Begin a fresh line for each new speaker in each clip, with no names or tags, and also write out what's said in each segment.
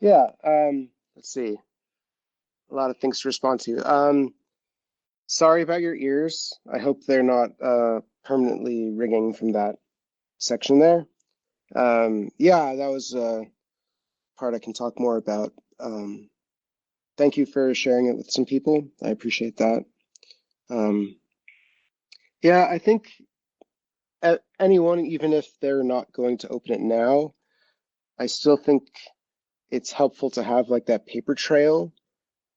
Yeah, let's see. A lot of things to respond to. Sorry about your ears. I hope they're not permanently ringing from that section there. Yeah, that was a part I can talk more about. Thank you for sharing it with some people. I appreciate that. Um, yeah, I think anyone, even if they're not going to open it now, I still think it's helpful to have like that paper trail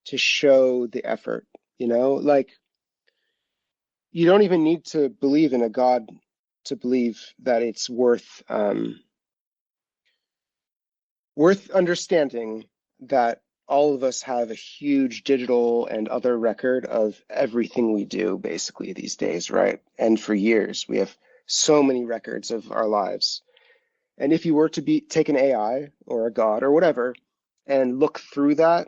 to show the effort, like you don't even need to believe in a God to believe that it's worth understanding that all of us have a huge digital and other record of everything we do basically these days, right? And for years, we have so many records of our lives. And if you were to take an AI or a God or whatever and look through that,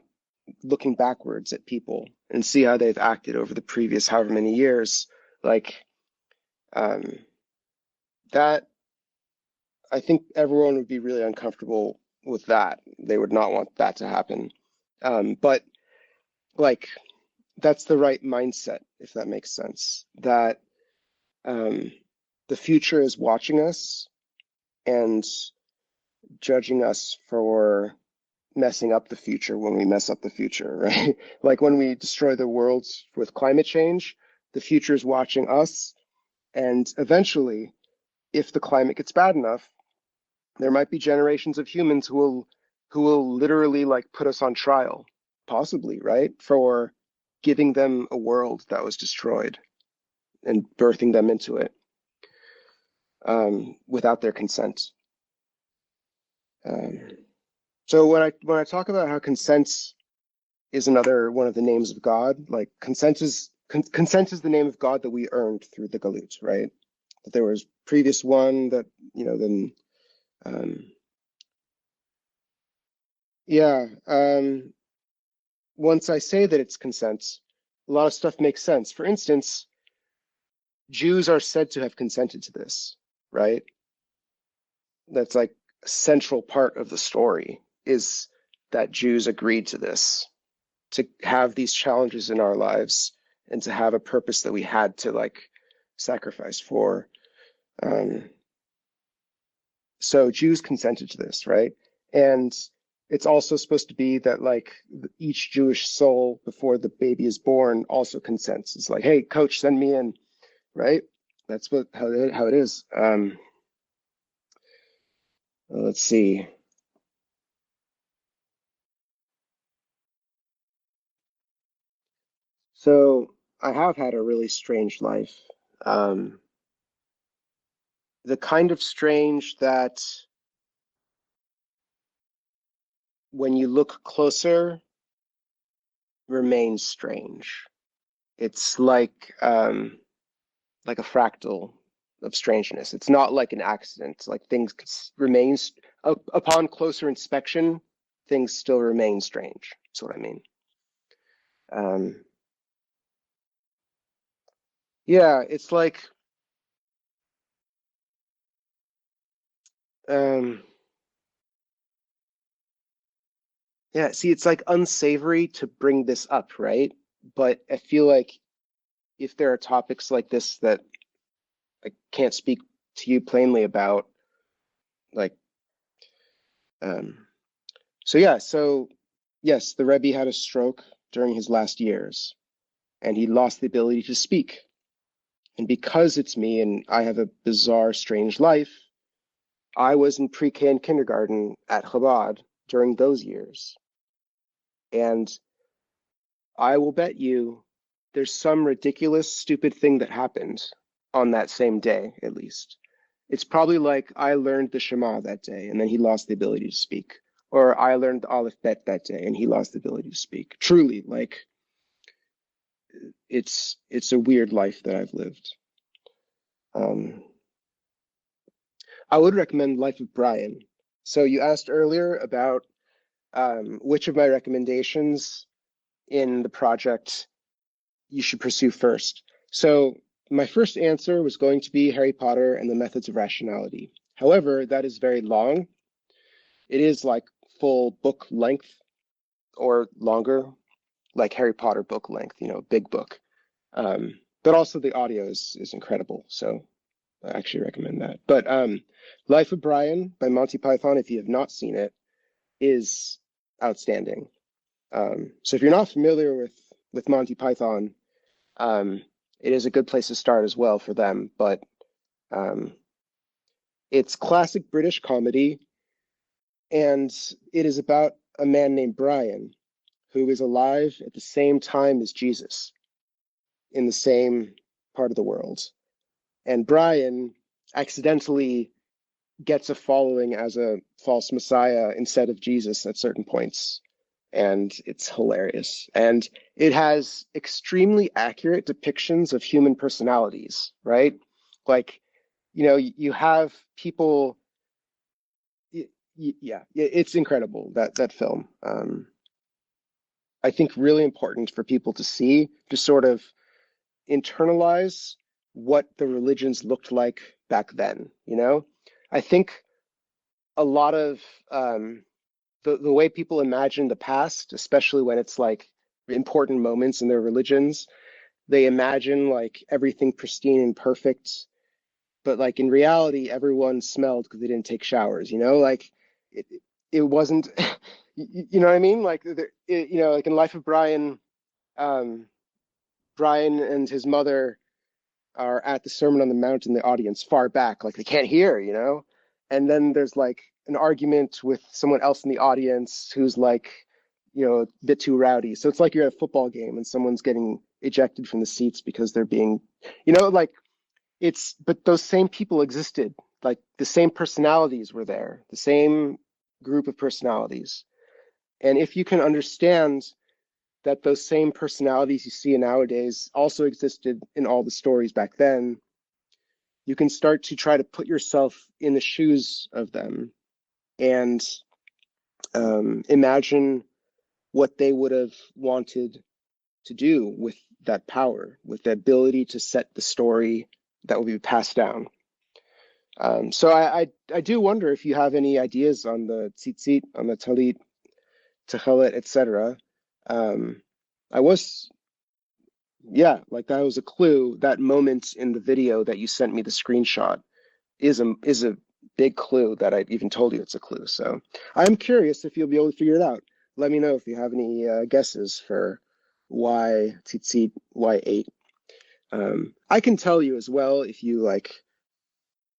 looking backwards at people and see how they've acted over the previous however many years, like um, that, I think everyone would be really uncomfortable with that. They would not want that to happen. But like, that's the right mindset, if that makes sense. That um, the future is watching us and judging us for messing up the future when we mess up the future, right? Like when we destroy the world with climate change, the future is watching us. And eventually, if the climate gets bad enough, there might be generations of humans who will literally like put us on trial, possibly, right? For giving them a world that was destroyed and birthing them into it without their consent. Um, so when I talk about how consent is another one of the names of God, like consent is the name of God that we earned through the Galut, right? That there was previous one that then um, yeah. Once I say that it's consent, a lot of stuff makes sense. For instance, Jews are said to have consented to this, right? That's like a central part of the story is that Jews agreed to this, to have these challenges in our lives and to have a purpose that we had to like sacrifice for. Um, so Jews consented to this, right? And it's also supposed to be that like each Jewish soul before the baby is born also consents. It's like, hey, coach, send me in, right? That's how it is. Let's see. So I have had a really strange life. Um, the kind of strange that when you look closer remains strange. It's like a fractal of strangeness. It's not like an accident. Like things remains upon closer inspection, things still remain strange. That's what I mean. Um, yeah, it's like um, yeah. See, it's like unsavory to bring this up, right? But I feel like if there are topics like this that I can't speak to you plainly about, like, um, so yeah, so yes, the Rebbe had a stroke during his last years, and he lost the ability to speak. And because it's me and I have a bizarre, strange life, I was in pre-K and kindergarten at Chabad during those years. And I will bet you there's some ridiculous, stupid thing that happened on that same day, at least. It's probably like I learned the Shema that day and then he lost the ability to speak. Or I learned the Aleph Bet that day and he lost the ability to speak. Truly, like it's a weird life that I've lived. Um, I would recommend Life of Brian. So you asked earlier about which of my recommendations in the project you should pursue first. So my first answer was going to be Harry Potter and the Methods of Rationality. However, that is very long. It is like full book length or longer, like Harry Potter book length, big book. But also the audio is incredible. So I actually recommend that. But Life of Brian by Monty Python, if you have not seen it, is outstanding. So if you're not familiar with Monty Python, it is a good place to start as well for them. But um, it's classic British comedy, and it is about a man named Brian who is alive at the same time as Jesus in the same part of the world. And Brian accidentally gets a following as a false messiah instead of Jesus at certain points. And it's hilarious. And it has extremely accurate depictions of human personalities, right? Like, you have people. Yeah, it's incredible, that film. I think really important for people to see, to sort of internalize what the religions looked like back then, I think a lot of the way people imagine the past, especially when it's like important moments in their religions, they imagine like everything pristine and perfect, but like in reality, everyone smelled because they didn't take showers, like it, it wasn't, you know what I mean? Like, like in Life of Brian, um, Brian and his mother are at the Sermon on the Mount in the audience far back, like they can't hear, And then there's like an argument with someone else in the audience who's like, a bit too rowdy. So it's like you're at a football game and someone's getting ejected from the seats because they're being, like but those same people existed. Like the same personalities were there, the same group of personalities. And if you can understand that those same personalities you see nowadays also existed in all the stories back then, you can start to try to put yourself in the shoes of them and imagine what they would have wanted to do with that power, with the ability to set the story that will be passed down. So I do wonder if you have any ideas on the tzitzit, on the talit, techelet, etc. I was like that was a clue. That moment in the video that you sent me the screenshot is a big clue that I even told you it's a clue. So I'm curious if you'll be able to figure it out. Let me know if you have any guesses for why tzitzit, why 8. I can tell you as well if you like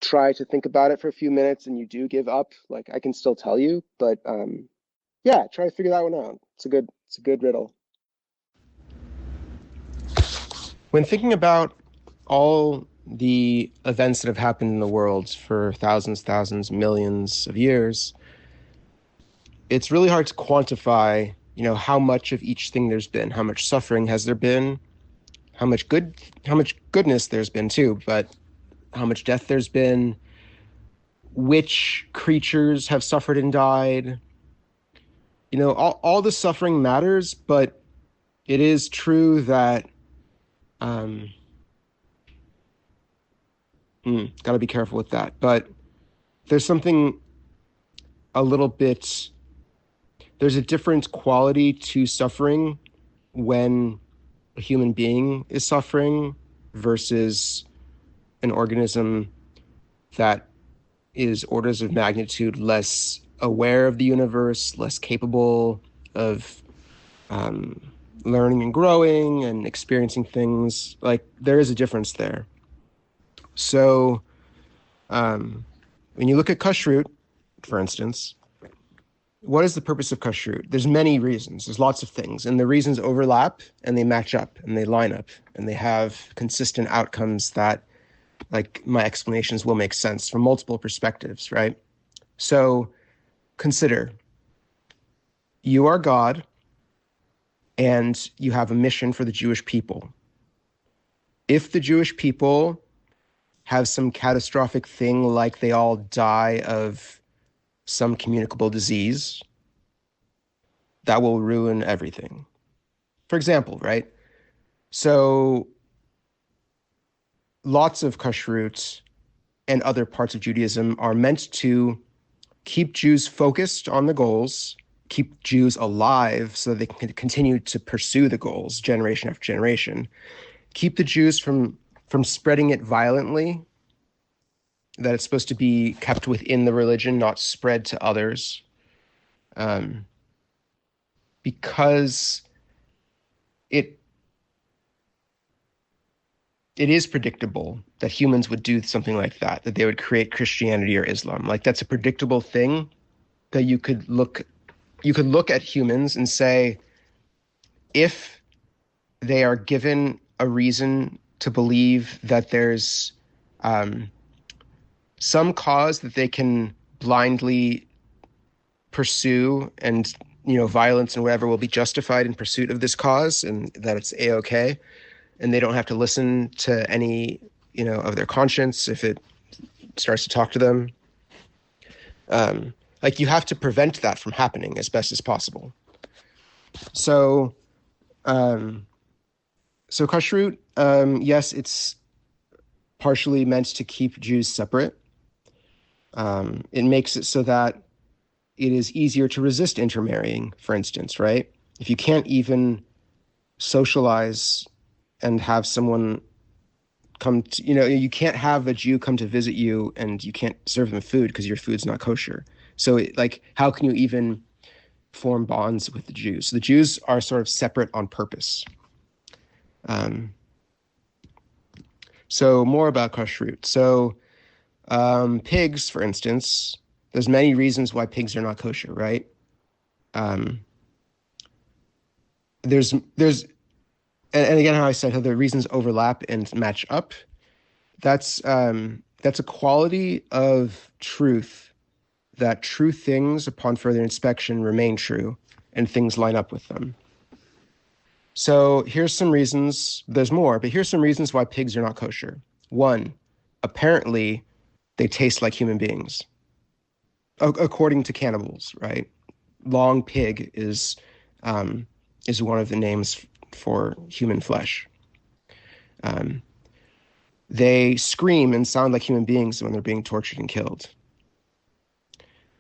try to think about it for a few minutes and you do give up, like I can still tell you, but yeah, try to figure that one out. It's a good riddle.
When thinking about all the events that have happened in the world for thousands, millions of years, it's really hard to quantify, how much of each thing there's been, how much suffering has there been, how much goodness there's been too, but how much death there's been, which creatures have suffered and died. All the suffering matters, but it is true that um, got to be careful with that. But there's something a little bit, there's a different quality to suffering when a human being is suffering versus an organism that is orders of magnitude less aware of the universe, less capable of um, learning and growing and experiencing things. Like, there is a difference there. So when you look at kashrut, for instance, what is the purpose of kashrut? There's many reasons. There's lots of things. And the reasons overlap and they match up and they line up and they have consistent outcomes that, like, my explanations will make sense from multiple perspectives, right? So consider you are God and you have a mission for the Jewish people. If the Jewish people have some catastrophic thing, like they all die of some communicable disease, that will ruin everything. For example, right? So lots of kashrut and other parts of Judaism are meant to keep Jews focused on the goals, keep Jews alive so they can continue to pursue the goals generation after generation, keep the Jews from spreading it violently, that it's supposed to be kept within the religion, not spread to others. Because it is predictable that humans would do something like that they would create Christianity or Islam. Like, that's a predictable thing that you could look at humans and say, if they are given a reason to believe that there's some cause that they can blindly pursue, and violence and whatever will be justified in pursuit of this cause, and that it's a-okay, and they don't have to listen to any of their conscience if it starts to talk to them. Like, you have to prevent that from happening as best as possible. So kashrut, yes, it's partially meant to keep Jews separate. It makes it so that it is easier to resist intermarrying, for instance, right? If you can't even socialize and have someone come to, you can't have a Jew come to visit you and you can't serve them food because your food's not kosher. So how can you even form bonds with the Jews? So the Jews are sort of separate on purpose. So more about kashrut. So pigs, for instance, there's many reasons why pigs are not kosher, right? There's and again, how I said how the reasons overlap and match up. That's a quality of truth, that true things upon further inspection remain true and things line up with them. So here's some reasons. There's more, but here's some reasons why pigs are not kosher. 1, apparently they taste like human beings, according to cannibals, right? Long pig is one of the names for human flesh. They scream and sound like human beings when they're being tortured and killed.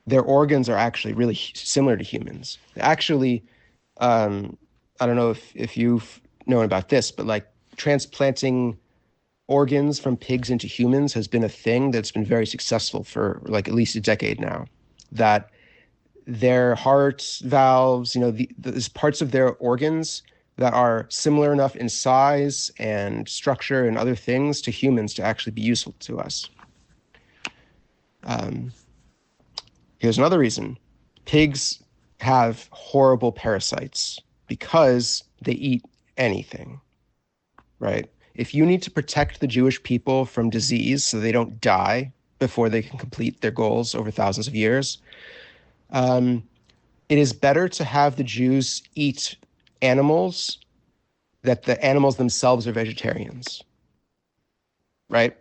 Their organs are actually really similar to humans. Actually, I don't know if you've known about this, but like transplanting organs from pigs into humans has been a thing that's been very successful for like at least a decade now. That their heart valves, there's parts of their organs that are similar enough in size and structure and other things to humans to actually be useful to us. Here's another reason. Pigs have horrible parasites because they eat anything, right? If you need to protect the Jewish people from disease so they don't die before they can complete their goals over thousands of years, it is better to have the Jews eat animals that the animals themselves are vegetarians, right?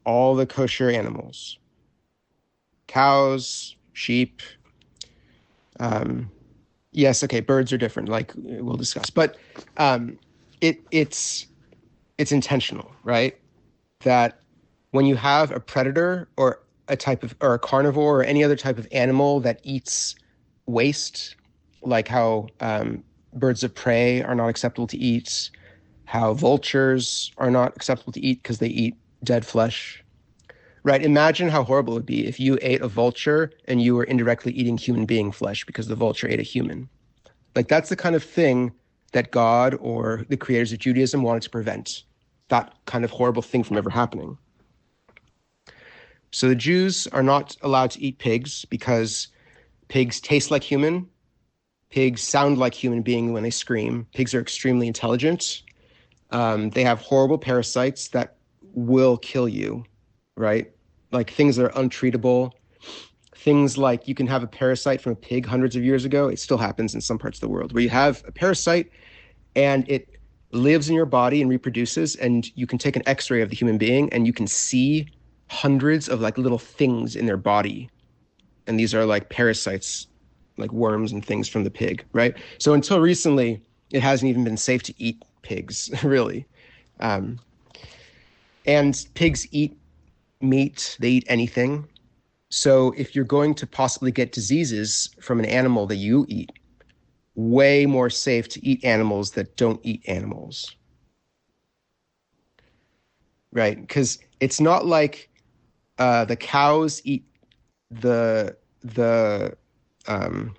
All the kosher animals, cows, sheep. Yes, okay, birds are different, like we'll discuss, but it's intentional, right? That when you have a predator or a carnivore or any other type of animal that eats waste, like how birds of prey are not acceptable to eat, how vultures are not acceptable to eat because they eat dead flesh, right? Imagine how horrible it would be if you ate a vulture and you were indirectly eating human being flesh because the vulture ate a human. Like, that's the kind of thing that God or the creators of Judaism wanted to prevent, that kind of horrible thing from ever happening. So the Jews are not allowed to eat pigs because pigs taste like human. Pigs sound like human beings when they scream. Pigs are extremely intelligent. They have horrible parasites that will kill you, right? Like things that are untreatable. Things like you can have a parasite from a pig hundreds of years ago. It still happens in some parts of the world where you have a parasite and it lives in your body and reproduces, and you can take an x-ray of the human being and you can see hundreds of like little things in their body. And these are like parasites, like worms and things from the pig, right? So until recently, it hasn't even been safe to eat pigs, really. And pigs eat meat, they eat anything. So if you're going to possibly get diseases from an animal that you eat, way more safe to eat animals that don't eat animals, right? Because it's not like the cows eat the um,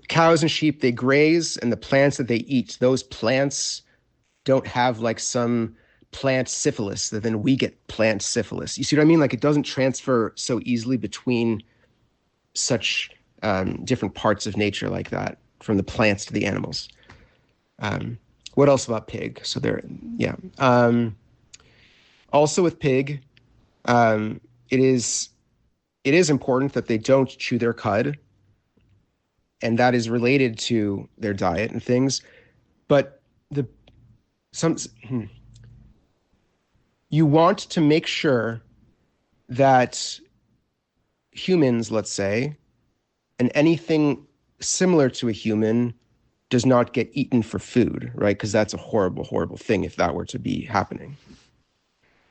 cows and sheep, they graze, and the plants that they eat, those plants don't have like some plant syphilis that then we get plant syphilis. You see what I mean? Like it doesn't transfer so easily between such different parts of nature like that, from the plants to the animals. What else about pig? So there, yeah. Also with pig, um, it is it is important that they don't chew their cud, and that is related to their diet and things. But the some you want to make sure that humans, let's say, and anything similar to a human does not get eaten for food, right? Because that's a horrible, horrible thing if that were to be happening.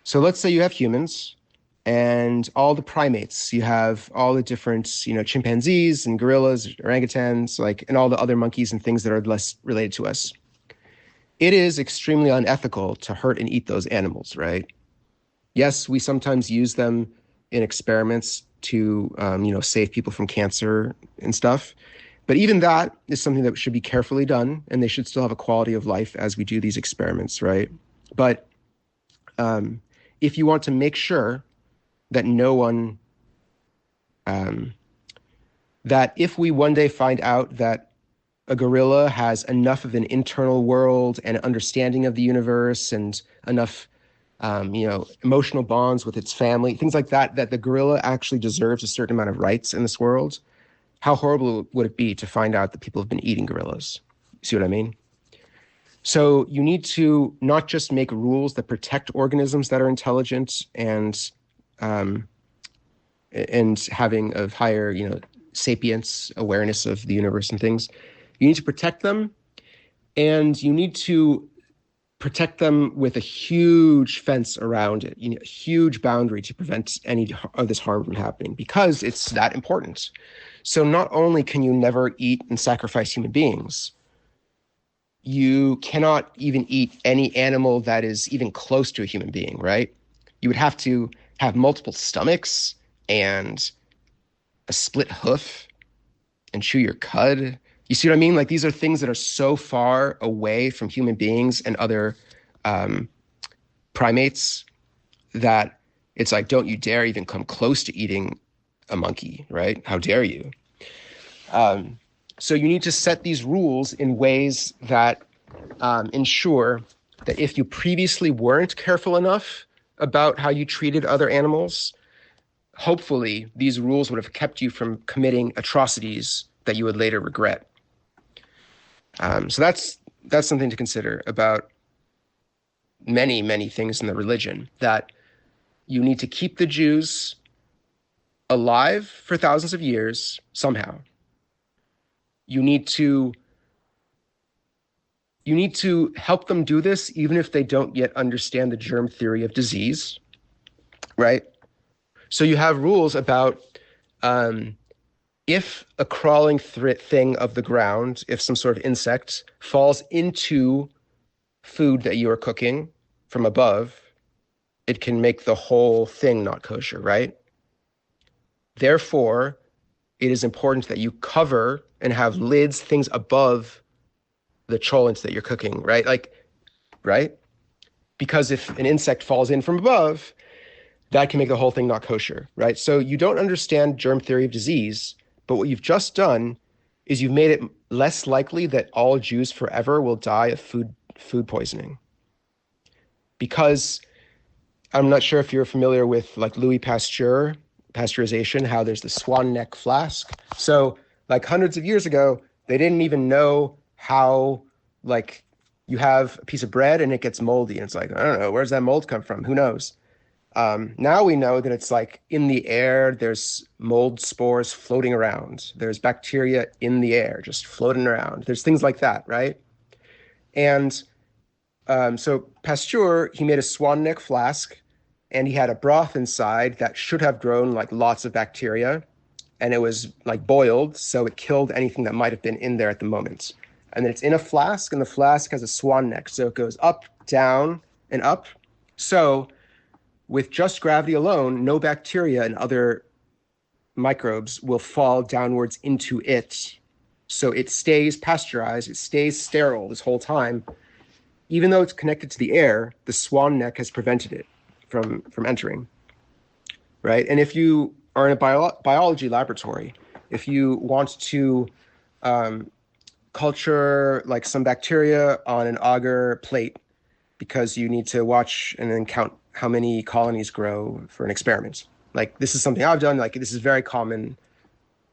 So let's say you have humans and all the primates. You have all the different, chimpanzees and gorillas, orangutans, like, and all the other monkeys and things that are less related to us. It is extremely unethical to hurt and eat those animals, right? Yes, we sometimes use them in experiments to, save people from cancer and stuff. But even that is something that should be carefully done, and they should still have a quality of life as we do these experiments, right? But if you want to make sure that no one, that if we one day find out that a gorilla has enough of an internal world and understanding of the universe and enough, emotional bonds with its family, things like that, that the gorilla actually deserves a certain amount of rights in this world, how horrible would it be to find out that people have been eating gorillas? See what I mean? So you need to not just make rules that protect organisms that are intelligent um, and having a higher, sapience, awareness of the universe and things. You need to protect them, and you need to protect them with a huge fence around it, a huge boundary to prevent any of this harm from happening, because it's that important. So not only can you never eat and sacrifice human beings, you cannot even eat any animal that is even close to a human being, right? You would have to have multiple stomachs and a split hoof and chew your cud. You see what I mean? Like these are things that are so far away from human beings and other primates that it's like, don't you dare even come close to eating a monkey, right? How dare you? So you need to set these rules in ways that ensure that if you previously weren't careful enough about how you treated other animals, hopefully these rules would have kept you from committing atrocities that you would later regret. So that's something to consider about many, many things in the religion, that you need to keep the Jews alive for thousands of years somehow. You need to help them do this even if they don't yet understand the germ theory of disease, right? So you have rules about if a crawling thing of the ground, if some sort of insect falls into food that you are cooking from above, it can make the whole thing not kosher, right? Therefore, it is important that you cover and have lids, things above the cholents that you're cooking, right? Right? Because if an insect falls in from above, that can make the whole thing not kosher, right? So you don't understand germ theory of disease, but what you've just done is you've made it less likely that all Jews forever will die of food poisoning. Because I'm not sure if you're familiar with like Louis Pasteur, pasteurization, how there's the swan neck flask. So like hundreds of years ago, they didn't even know how, like, you have a piece of bread and it gets moldy. And it's like, I don't know, where's that mold come from? Who knows? Now we know that it's like in the air, there's mold spores floating around. There's bacteria in the air, just floating around. There's things like that, right? And so Pasteur, he made a swan neck flask and he had a broth inside that should have grown like lots of bacteria, and it was like boiled, so it killed anything that might have been in there at the moment. And then it's in a flask, and the flask has a swan neck, so it goes up, down, and up. So with just gravity alone, no bacteria and other microbes will fall downwards into it. So it stays pasteurized, it stays sterile this whole time. Even though it's connected to the air, the swan neck has prevented it from entering, right? And if you are in a biology laboratory, if you want to culture like some bacteria on an agar plate because you need to watch and then count how many colonies grow for an experiment. Like this is something I've done, like this is very common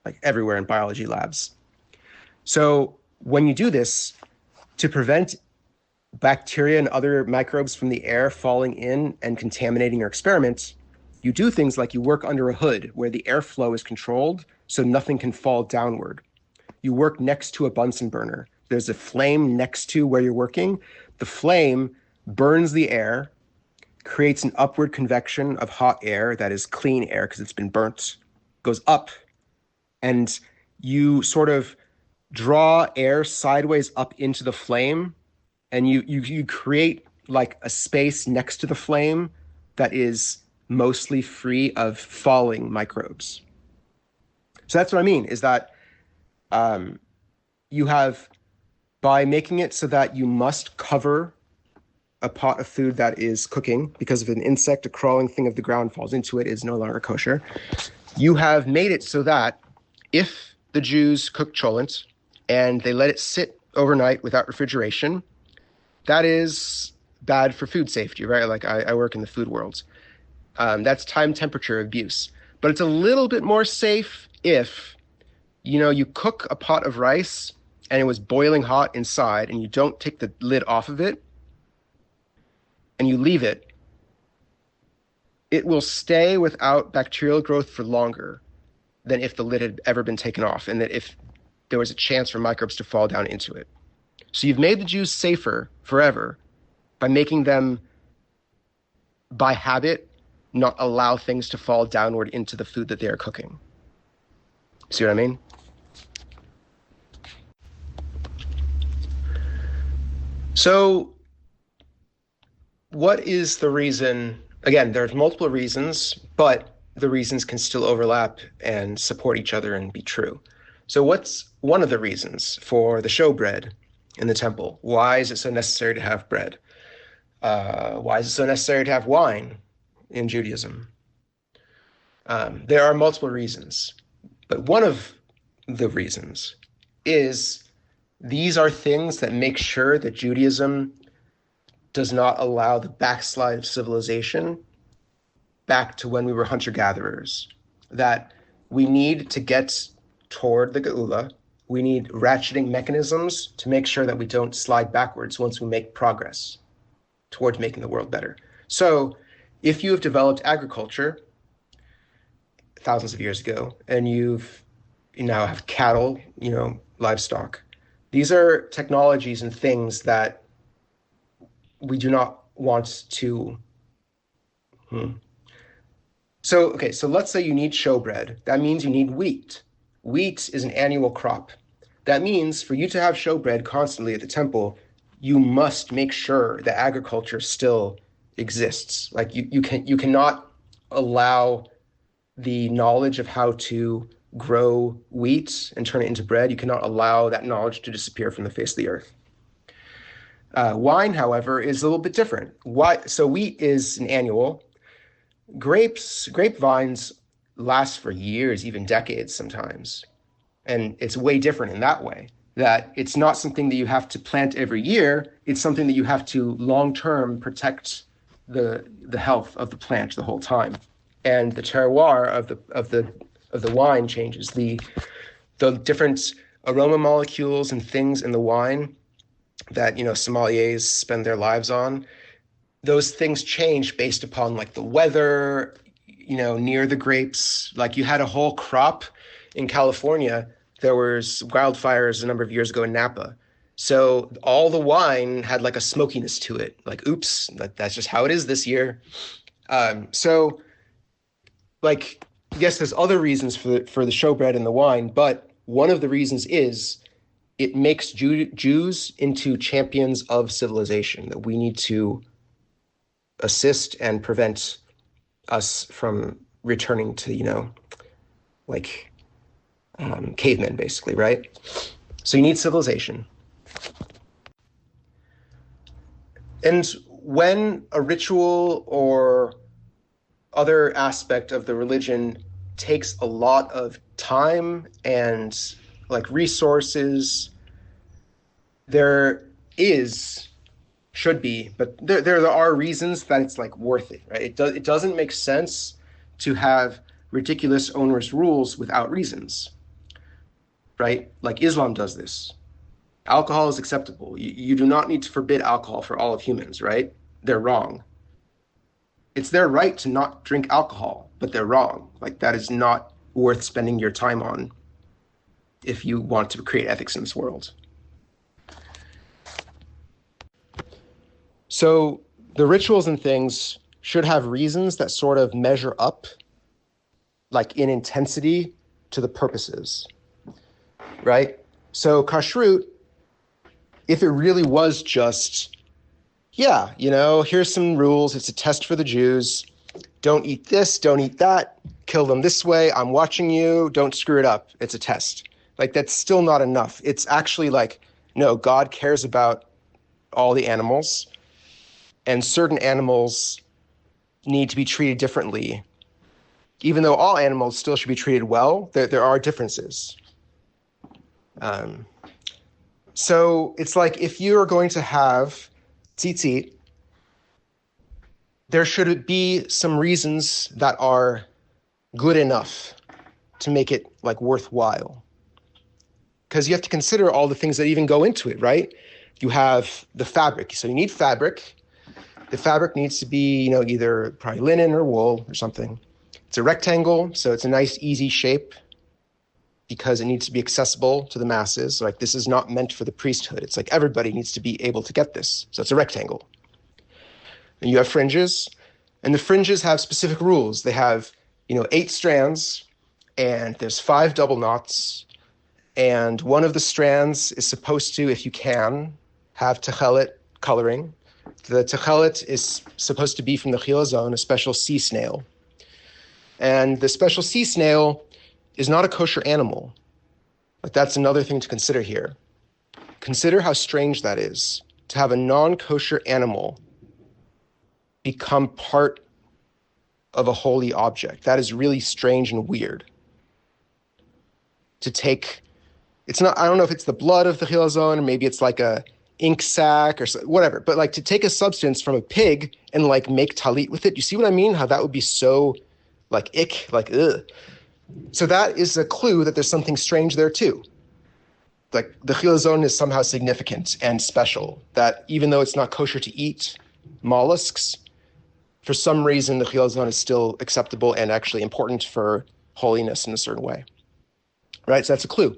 like everywhere in biology labs. So when you do this, to prevent bacteria and other microbes from the air falling in and contaminating your experiment, you do things like you work under a hood where the airflow is controlled so nothing can fall downward. You work next to a Bunsen burner. There's a flame next to where you're working. The flame burns the air, creates an upward convection of hot air that is clean air because it's been burnt, goes up, and you sort of draw air sideways up into the flame, and you create like a space next to the flame that is mostly free of falling microbes. So that's what I mean, is that you have, by making it so that you must cover a pot of food that is cooking, because if an insect, a crawling thing of the ground falls into it, is no longer kosher, you have made it so that if the Jews cook cholent and they let it sit overnight without refrigeration, that is bad for food safety, right? Like I work in the food world. That's time temperature abuse. But it's a little bit more safe if, you cook a pot of rice and it was boiling hot inside and you don't take the lid off of it and you leave it, it will stay without bacterial growth for longer than if the lid had ever been taken off, and that if there was a chance for microbes to fall down into it. So you've made the Jews safer forever by making them, by habit, not allow things to fall downward into the food that they are cooking. See what I mean? So what is the reason? Again, there's multiple reasons, but the reasons can still overlap and support each other and be true. So what's one of the reasons for the showbread in the temple? Why is it so necessary to have bread? Why is it so necessary to have wine in Judaism? There are multiple reasons, but one of the reasons is these are things that make sure that Judaism does not allow the backslide of civilization back to when we were hunter-gatherers, that we need to get toward the Geula. We need ratcheting mechanisms to make sure that we don't slide backwards once we make progress towards making the world better. So if you have developed agriculture thousands of years ago and you now have cattle, livestock, these are technologies and things that we do not want to. So let's say you need showbread. That means you need wheat. Wheat is an annual crop. That means for you to have showbread constantly at the temple, you must make sure that agriculture still exists. Like you cannot allow the knowledge of how to grow wheat and turn it into bread. You cannot allow that knowledge to disappear from the face of the earth. Wine, however, is a little bit different. So wheat is an annual. Grapevines last for years, even decades sometimes. And it's way different in that way, that it's not something that you have to plant every year. It's something that you have to long-term protect the health of the plant the whole time. And the terroir of the wine changes. The different aroma molecules and things in the wine that sommeliers spend their lives on, those things change based upon like the weather, near the grapes. Like you had a whole crop in California. There was wildfires a number of years ago in Napa. So all the wine had like a smokiness to it. Like, oops, that's just how it is this year. So, like, yes, there's other reasons for the showbread and the wine, but one of the reasons is it makes Jews into champions of civilization, that we need to assist and prevent us from returning to, like cavemen, basically, right? So you need civilization. And when a ritual or other aspect of the religion takes a lot of time and like resources, there is should be, but there are reasons that it's like worth it, right? It doesn't make sense to have ridiculous onerous rules without reasons, right? Like Islam does this. Alcohol is acceptable. You do not need to forbid alcohol for all of humans, right? They're wrong. It's their right to not drink alcohol, but they're wrong. Like that is not worth spending your time on if you want to create ethics in this world. So the rituals and things should have reasons that sort of measure up, like in intensity, to the purposes, right? So kashrut, if it really was just, yeah, here's some rules. It's a test for the Jews. Don't eat this, don't eat that. Kill them this way. I'm watching you. Don't screw it up. It's a test. Like that's still not enough. It's actually like, no, God cares about all the animals, and certain animals need to be treated differently. Even though all animals still should be treated well, there are differences. So it's like if you are going to have tzitzit, there should be some reasons that are good enough to make it like worthwhile. Because you have to consider all the things that even go into it, right? You have the fabric. So you need fabric. The fabric needs to be, either probably linen or wool or something. It's a rectangle, so it's a nice, easy shape because it needs to be accessible to the masses. Like this is not meant for the priesthood. It's like everybody needs to be able to get this. So it's a rectangle. And you have fringes, and the fringes have specific rules. They have, 8 strands, and there's 5 double knots, and one of the strands is supposed to, if you can, have techelet coloring. The techelet is supposed to be from the chilazon, a special sea snail. And the special sea snail is not a kosher animal. Like that's another thing to consider here. Consider how strange that is, to have a non-kosher animal become part of a holy object. That is really strange and weird. To take, it's not, I don't know if it's the blood of the chilazon, or maybe it's like a ink sac or whatever, but like to take a substance from a pig and like make talit with it. You see what I mean? How that would be so like ick, like ugh. So that is a clue that there's something strange there too. Like the chilazon is somehow significant and special, that even though it's not kosher to eat mollusks, for some reason the chilazon is still acceptable and actually important for holiness in a certain way. Right? So that's a clue.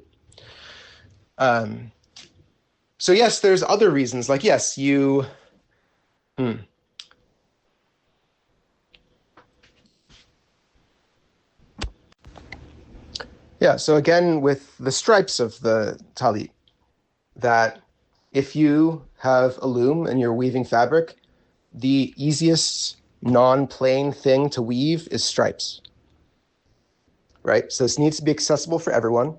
So yes, there's other reasons. Like yes, you. Yeah. So again, with the stripes of the talit, that if you have a loom and you're weaving fabric, the easiest non-plain thing to weave is stripes. Right? So this needs to be accessible for everyone.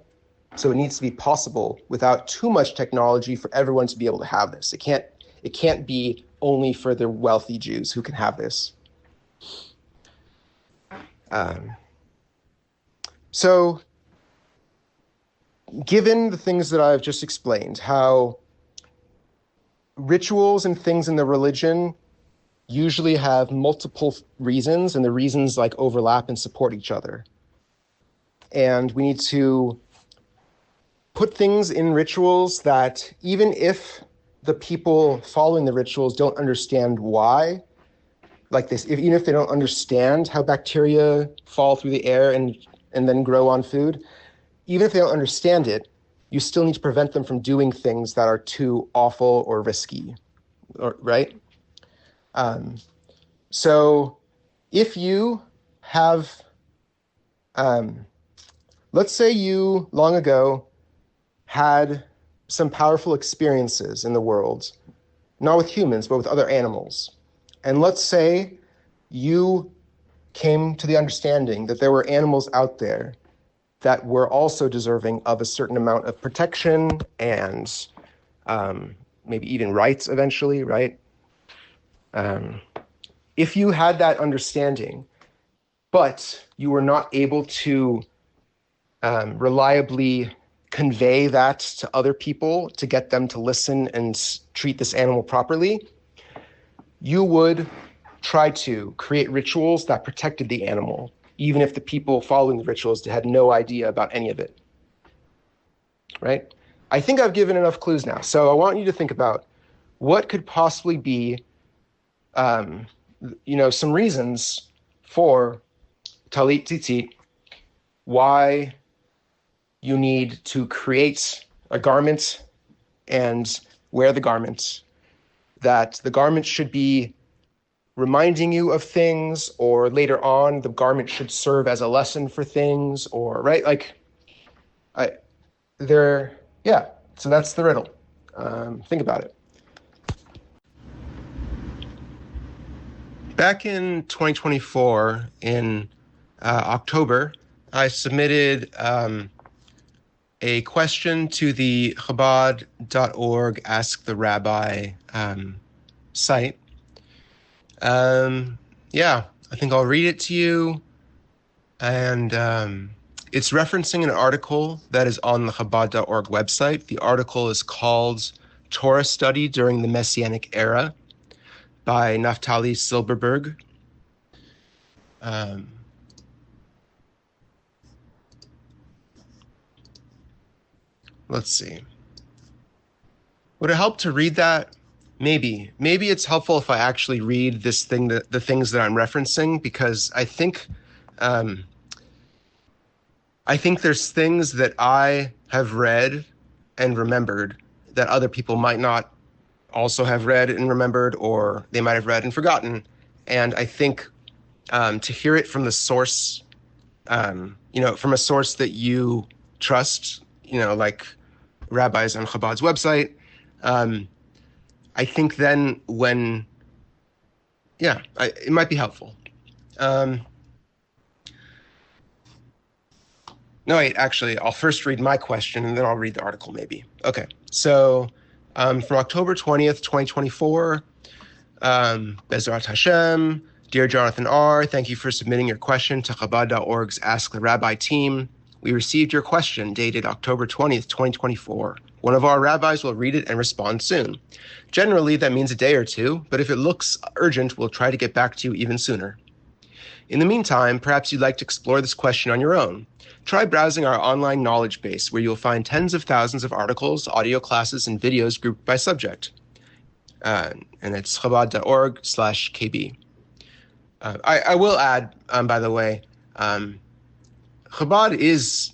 So it needs to be possible without too much technology for everyone to be able to have this. It can't be only for the wealthy Jews who can have this. So given the things that I've just explained, how rituals and things in the religion usually have multiple reasons, and the reasons like overlap and support each other. And we need to put things in rituals that even if the people following the rituals don't understand why, like this, even if they don't understand how bacteria fall through the air and then grow on food, even if they don't understand it, you still need to prevent them from doing things that are too awful or risky, right? So If you have, let's say you long ago had some powerful experiences in the world, not with humans, but with other animals. And let's say you came to the understanding that there were animals out there that were also deserving of a certain amount of protection and maybe even rights eventually, right? If you had that understanding, but you were not able to reliably convey that to other people to get them to listen and treat this animal properly, you would try to create rituals that protected the animal, even if the people following the rituals had no idea about any of it. Right? I think I've given enough clues now. So I want you to think about what could possibly be, some reasons for talit tzitzit, why you need to create a garment and wear the garment, that the garment should be reminding you of things, or later on the garment should serve as a lesson for things, or right, like yeah, so that's the riddle. Think about it. Back in 2024, in October, I submitted a question to the Chabad.org Ask the Rabbi site. Yeah, I think I'll read it to you. And it's referencing an article that is on the Chabad.org website. The article is called Torah Study During the Messianic Era by Naftali Silberberg. Let's see. Would it help to read that? Maybe. Maybe it's helpful if I actually read the things that I'm referencing, because I think there's things that I have read and remembered that other people might not also have read and remembered, or they might have read and forgotten. And I think to hear it from the source, from a source that you trust, like rabbis on Chabad's website, I think then it might be helpful. No, wait, actually, I'll first read my question and then I'll read the article maybe. Okay, so from October 20th, 2024, Bezrat Hashem, dear Jonathan R., thank you for submitting your question to Chabad.org's Ask the Rabbi team. We received your question dated October 20th, 2024. One of our rabbis will read it and respond soon. Generally, that means a day or two, but if it looks urgent, we'll try to get back to you even sooner. In the meantime, perhaps you'd like to explore this question on your own. Try browsing our online knowledge base, where you'll find tens of thousands of articles, audio classes, and videos grouped by subject. And it's chabad.org/kb. I will add, by the way, Chabad is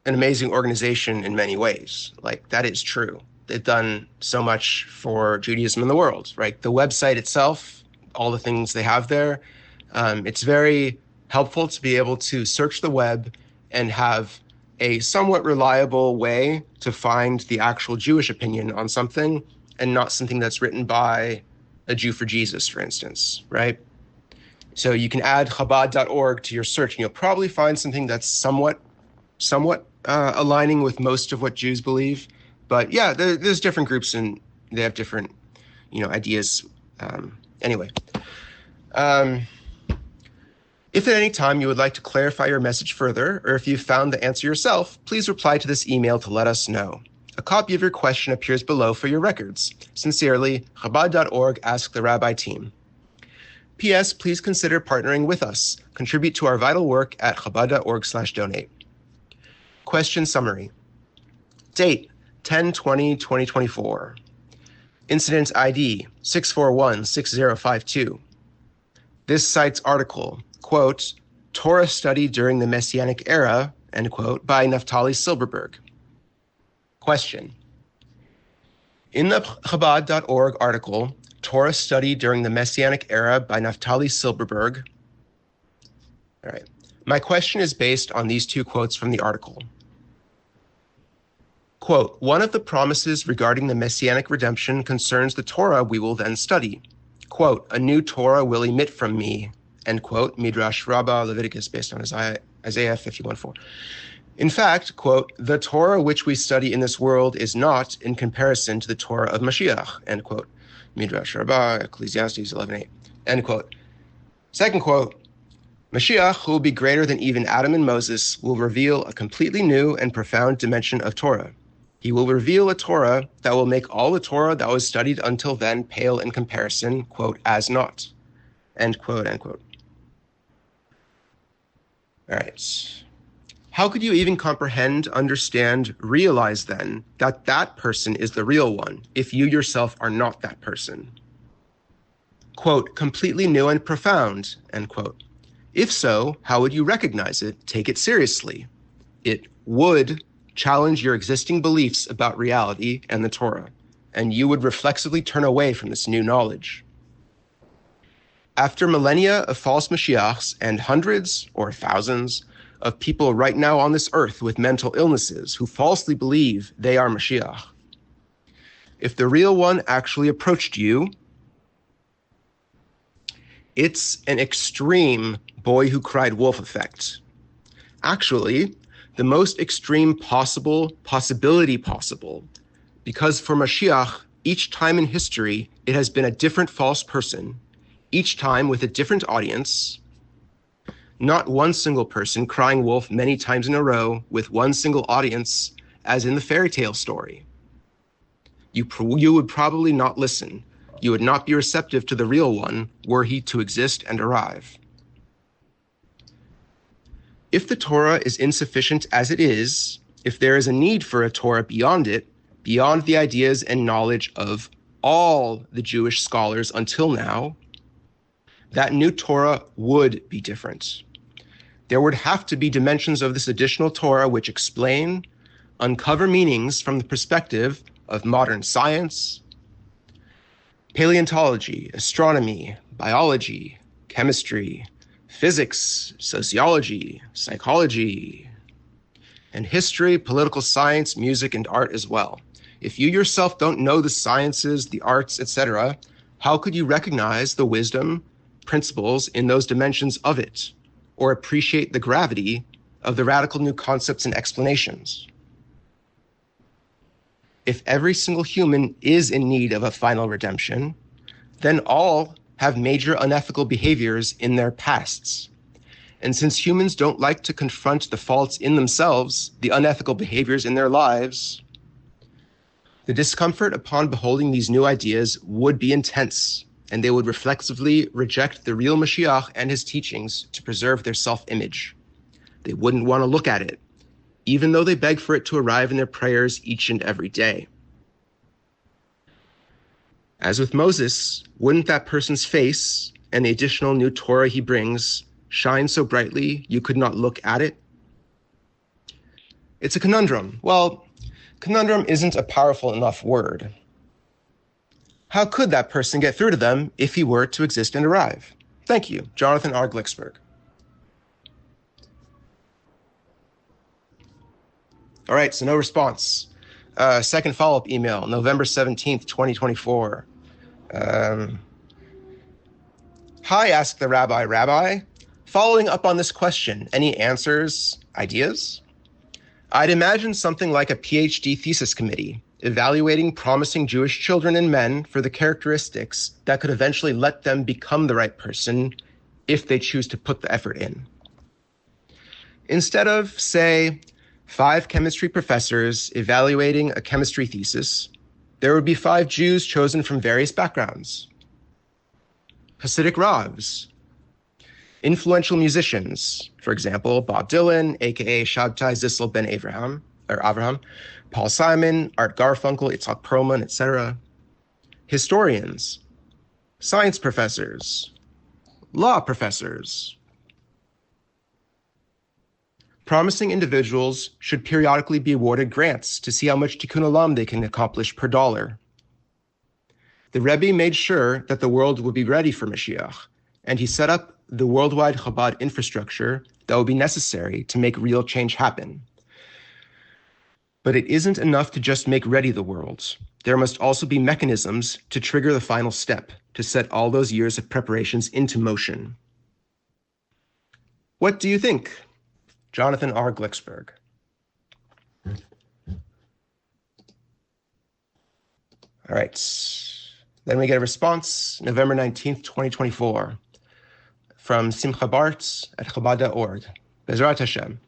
an amazing organization in many ways. Like, that is true. They've done so much for Judaism in the world, right? The website itself, all the things they have there, it's very helpful to be able to search the web and have a somewhat reliable way to find the actual Jewish opinion on something, and not something that's written by a Jew for Jesus, for instance, right? So you can add Chabad.org to your search, and you'll probably find something that's somewhat aligning with most of what Jews believe. But yeah, there's different groups, and they have different, ideas. Anyway. If at any time you would like to clarify your message further, or if you've found the answer yourself, please reply to this email to let us know. A copy of your question appears below for your records. Sincerely, Chabad.org Ask the Rabbi team. P.S. Please consider partnering with us. Contribute to our vital work at chabad.org/donate. Question summary. Date, 10/20/2024. Incident ID, 6416052. This site's article, quote, Torah Study During the Messianic Era, end quote, by Naftali Silberberg. Question. In the Chabad.org article, Torah Study During the Messianic Era by Naftali Silberberg, All right. My question is based on these two quotes from the article. Quote, one of the promises regarding the messianic redemption concerns the Torah we will then study. Quote, a new Torah will emit from me, end quote, Midrash Rabbah, Leviticus, based on Isaiah 51:4. In fact, quote, the Torah which we study in this world is not in comparison to the Torah of Mashiach, end quote, Midrash Rabbah, Ecclesiastes 11:8, end quote. Second quote, Mashiach, who will be greater than even Adam and Moses, will reveal a completely new and profound dimension of Torah. He will reveal a Torah that will make all the Torah that was studied until then pale in comparison, quote, as naught, end quote, end quote. All right. How could you even comprehend, understand, realize then that that person is the real one if you yourself are not that person? Quote, completely new and profound, end quote. If so, how would you recognize it, take it seriously? It would challenge your existing beliefs about reality and the Torah, and you would reflexively turn away from this new knowledge. After millennia of false Mashiachs and hundreds or thousands of people right now on this earth with mental illnesses who falsely believe they are Mashiach, if the real one actually approached you, it's an extreme boy who cried wolf effect. Actually, the most extreme possibility possible, because for Mashiach, each time in history, it has been a different false person, each time with a different audience, not one single person crying wolf many times in a row with one single audience, as in the fairy tale story. You would probably not listen. You would not be receptive to the real one were he to exist and arrive. If the Torah is insufficient as it is, if there is a need for a Torah beyond it, beyond the ideas and knowledge of all the Jewish scholars until now, that new Torah would be different. There would have to be dimensions of this additional Torah which explain, uncover meanings from the perspective of modern science, paleontology, astronomy, biology, chemistry, physics, sociology, psychology, and history, political science, music, and art as well. If you yourself don't know the sciences, the arts, etc., how could you recognize the wisdom, principles in those dimensions of it, or appreciate the gravity of the radical new concepts and explanations? If every single human is in need of a final redemption, then all have major unethical behaviors in their pasts. And since humans don't like to confront the faults in themselves, the unethical behaviors in their lives, the discomfort upon beholding these new ideas would be intense, and they would reflexively reject the real Mashiach and his teachings to preserve their self-image. They wouldn't want to look at it, even though they beg for it to arrive in their prayers each and every day. As with Moses, wouldn't that person's face and the additional new Torah he brings shine so brightly you could not look at it? It's a conundrum. Well, conundrum isn't a powerful enough word. How could that person get through to them if he were to exist and arrive? Thank you, Jonathan R. Glicksberg. All right, so no response. Second follow-up email, November 17th, 2024. Hi, asked the rabbi. Rabbi, following up on this question, any answers, ideas? I'd imagine something like a PhD thesis committee, evaluating promising Jewish children and men for the characteristics that could eventually let them become the right person if they choose to put the effort in. Instead of, say, 5 chemistry professors evaluating a chemistry thesis, there would be 5 Jews chosen from various backgrounds. Hasidic Ravs, influential musicians, for example, Bob Dylan, aka Shabtai Zissel ben Avraham, Paul Simon, Art Garfunkel, Itzhak Perlman, etc. Historians, science professors, law professors. Promising individuals should periodically be awarded grants to see how much tikkun olam they can accomplish per dollar. The Rebbe made sure that the world would be ready for Mashiach, and he set up the worldwide Chabad infrastructure that will be necessary to make real change happen. But it isn't enough to just make ready the world. There must also be mechanisms to trigger the final step, to set all those years of preparations into motion. What do you think? Jonathan R. Glicksberg. All right. Then we get a response, November 19th, 2024, from Simcha Bart at Chabad.org. Bezrat Hashem.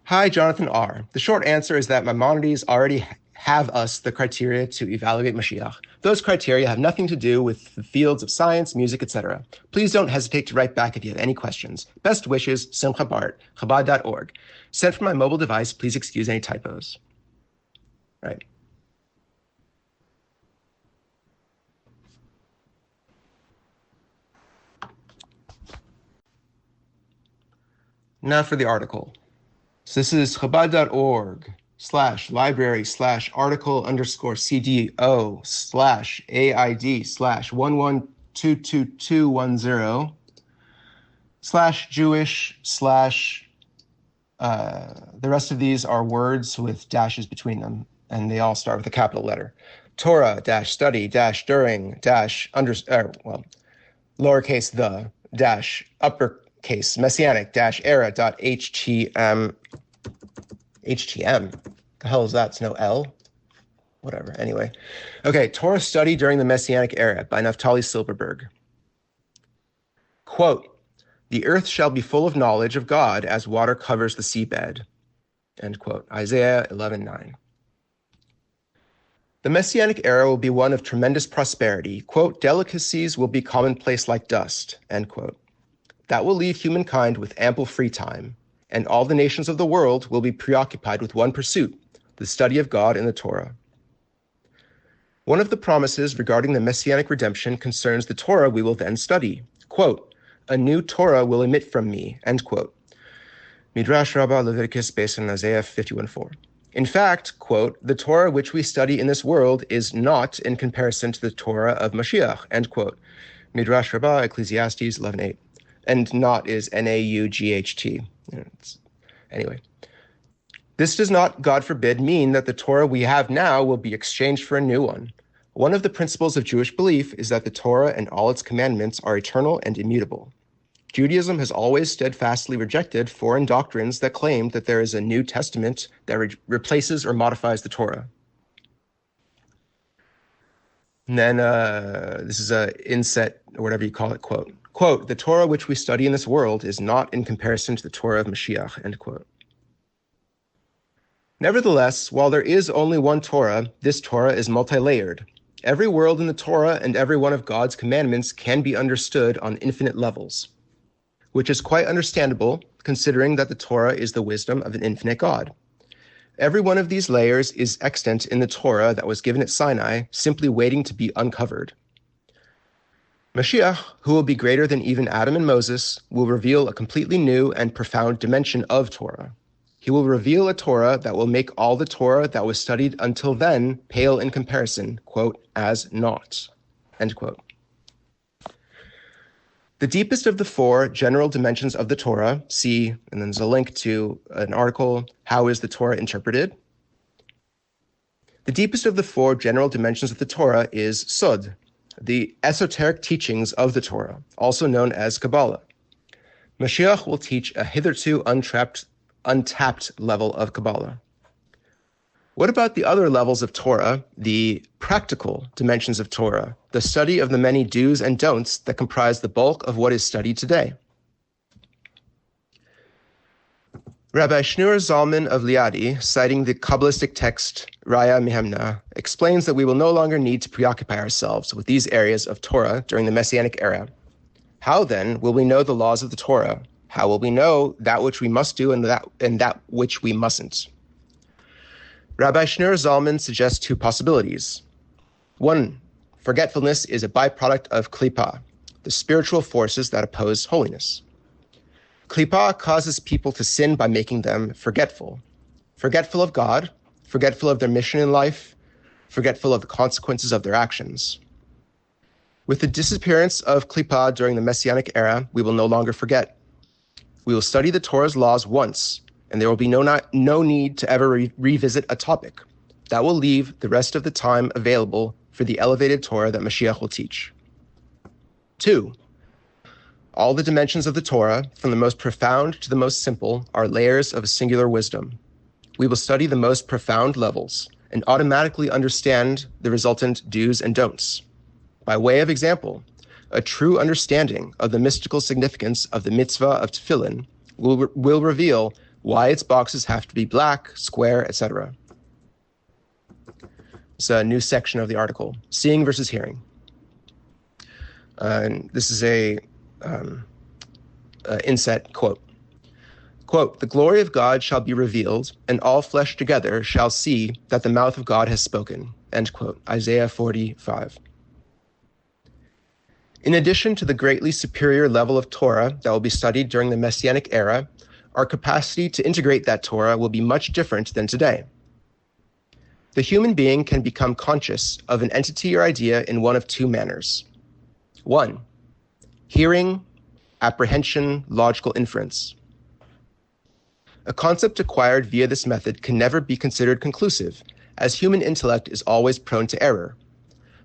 Hi, Jonathan R. The short answer is that Maimonides already have us the criteria to evaluate Mashiach. Those criteria have nothing to do with the fields of science, music, etc. Please don't hesitate to write back if you have any questions. Best wishes, Simcha Bart, Chabad.org. Sent from my mobile device. Please excuse any typos. Right. Now for the article. So this is chabad.org/library/article_cdo/AID/1122/Jewish/ the rest of these are words with dashes between them, and they all start with a capital letter. Torah-study-during-lowercase the-uppercase messianic-era.htm. HTM. The hell is that? It's no L? Whatever. Anyway. Okay. Torah study during the Messianic era by Naftali Silberberg. Quote, the earth shall be full of knowledge of God as water covers the seabed. End quote. Isaiah 11:9. The Messianic era will be one of tremendous prosperity. Quote, delicacies will be commonplace like dust. End quote. That will leave humankind with ample free time, and all the nations of the world will be preoccupied with one pursuit, the study of God in the Torah. One of the promises regarding the Messianic redemption concerns the Torah we will then study. Quote, a new Torah will emit from me, end quote. Midrash Rabbah Leviticus based on Isaiah 51:4. In fact, quote, the Torah which we study in this world is not in comparison to the Torah of Mashiach, end quote. Midrash Rabbah, Ecclesiastes 11:8. And not is N-A-U-G-H-T. Anyway. This does not, God forbid, mean that the Torah we have now will be exchanged for a new one. One of the principles of Jewish belief is that the Torah and all its commandments are eternal and immutable. Judaism has always steadfastly rejected foreign doctrines that claimed that there is a New Testament that replaces or modifies the Torah. And then this is an inset, or whatever you call it, quote. Quote, the Torah which we study in this world is not in comparison to the Torah of Mashiach, end quote. Nevertheless, while there is only one Torah, this Torah is multi-layered. Every word in the Torah and every one of God's commandments can be understood on infinite levels, which is quite understandable considering that the Torah is the wisdom of an infinite God. Every one of these layers is extant in the Torah that was given at Sinai, simply waiting to be uncovered. Mashiach, who will be greater than even Adam and Moses, will reveal a completely new and profound dimension of Torah. He will reveal a Torah that will make all the Torah that was studied until then pale in comparison, quote, as naught, end quote. The deepest of the four general dimensions of the Torah, see, and then there's a link to an article, How is the Torah Interpreted? The deepest of the four general dimensions of the Torah is Sod, the esoteric teachings of the Torah, also known as Kabbalah. Mashiach will teach a hitherto untapped level of Kabbalah. What about the other levels of Torah, the practical dimensions of Torah, the study of the many do's and don'ts that comprise the bulk of what is studied today? Rabbi Shneur Zalman of Liadi, citing the Kabbalistic text Raya Mehemna, explains that we will no longer need to preoccupy ourselves with these areas of Torah during the Messianic era. How then will we know the laws of the Torah? How will we know that which we must do and that which we mustn't? Rabbi Shneur Zalman suggests two possibilities. One, forgetfulness is a byproduct of klipa, the spiritual forces that oppose holiness. Klipa causes people to sin by making them forgetful. Forgetful of God, forgetful of their mission in life, forgetful of the consequences of their actions. With the disappearance of Klippa during the Messianic era, we will no longer forget. We will study the Torah's laws once, and there will be no need to ever revisit a topic. That will leave the rest of the time available for the elevated Torah that Mashiach will teach. 2. All the dimensions of the Torah, from the most profound to the most simple, are layers of a singular wisdom. We will study the most profound levels and automatically understand the resultant do's and don'ts. By way of example, a true understanding of the mystical significance of the mitzvah of tefillin will reveal why its boxes have to be black, square, etc. It's a new section of the article, Seeing versus Hearing. And this is a inset quote. Quote, "The glory of God shall be revealed, and all flesh together shall see that the mouth of God has spoken." End quote. Isaiah 45. In addition to the greatly superior level of Torah that will be studied during the Messianic era, our capacity to integrate that Torah will be much different than today. The human being can become conscious of an entity or idea in one of two manners. 1. Hearing, apprehension, logical inference. A concept acquired via this method can never be considered conclusive, as human intellect is always prone to error.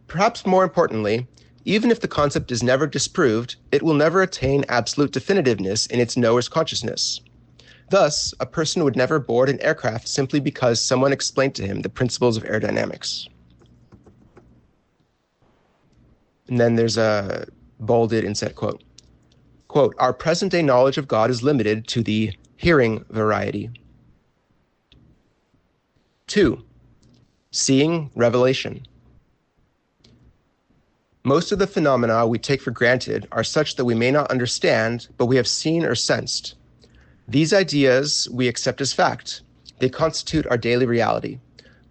Perhaps more importantly, even if the concept is never disproved, it will never attain absolute definitiveness in its knower's consciousness. Thus, a person would never board an aircraft simply because someone explained to him the principles of aerodynamics. And then there's a bolded inset quote. Quote, "Our present-day knowledge of God is limited to the hearing variety." 2. Seeing revelation. Most of the phenomena we take for granted are such that we may not understand, but we have seen or sensed. These ideas we accept as fact. They constitute our daily reality.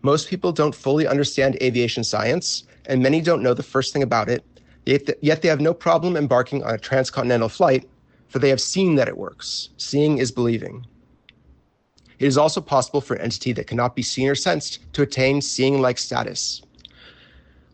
Most people don't fully understand aviation science, and many don't know the first thing about it, yet they have no problem embarking on a transcontinental flight, for they have seen that it works. Seeing is believing. It is also possible for an entity that cannot be seen or sensed to attain seeing-like status.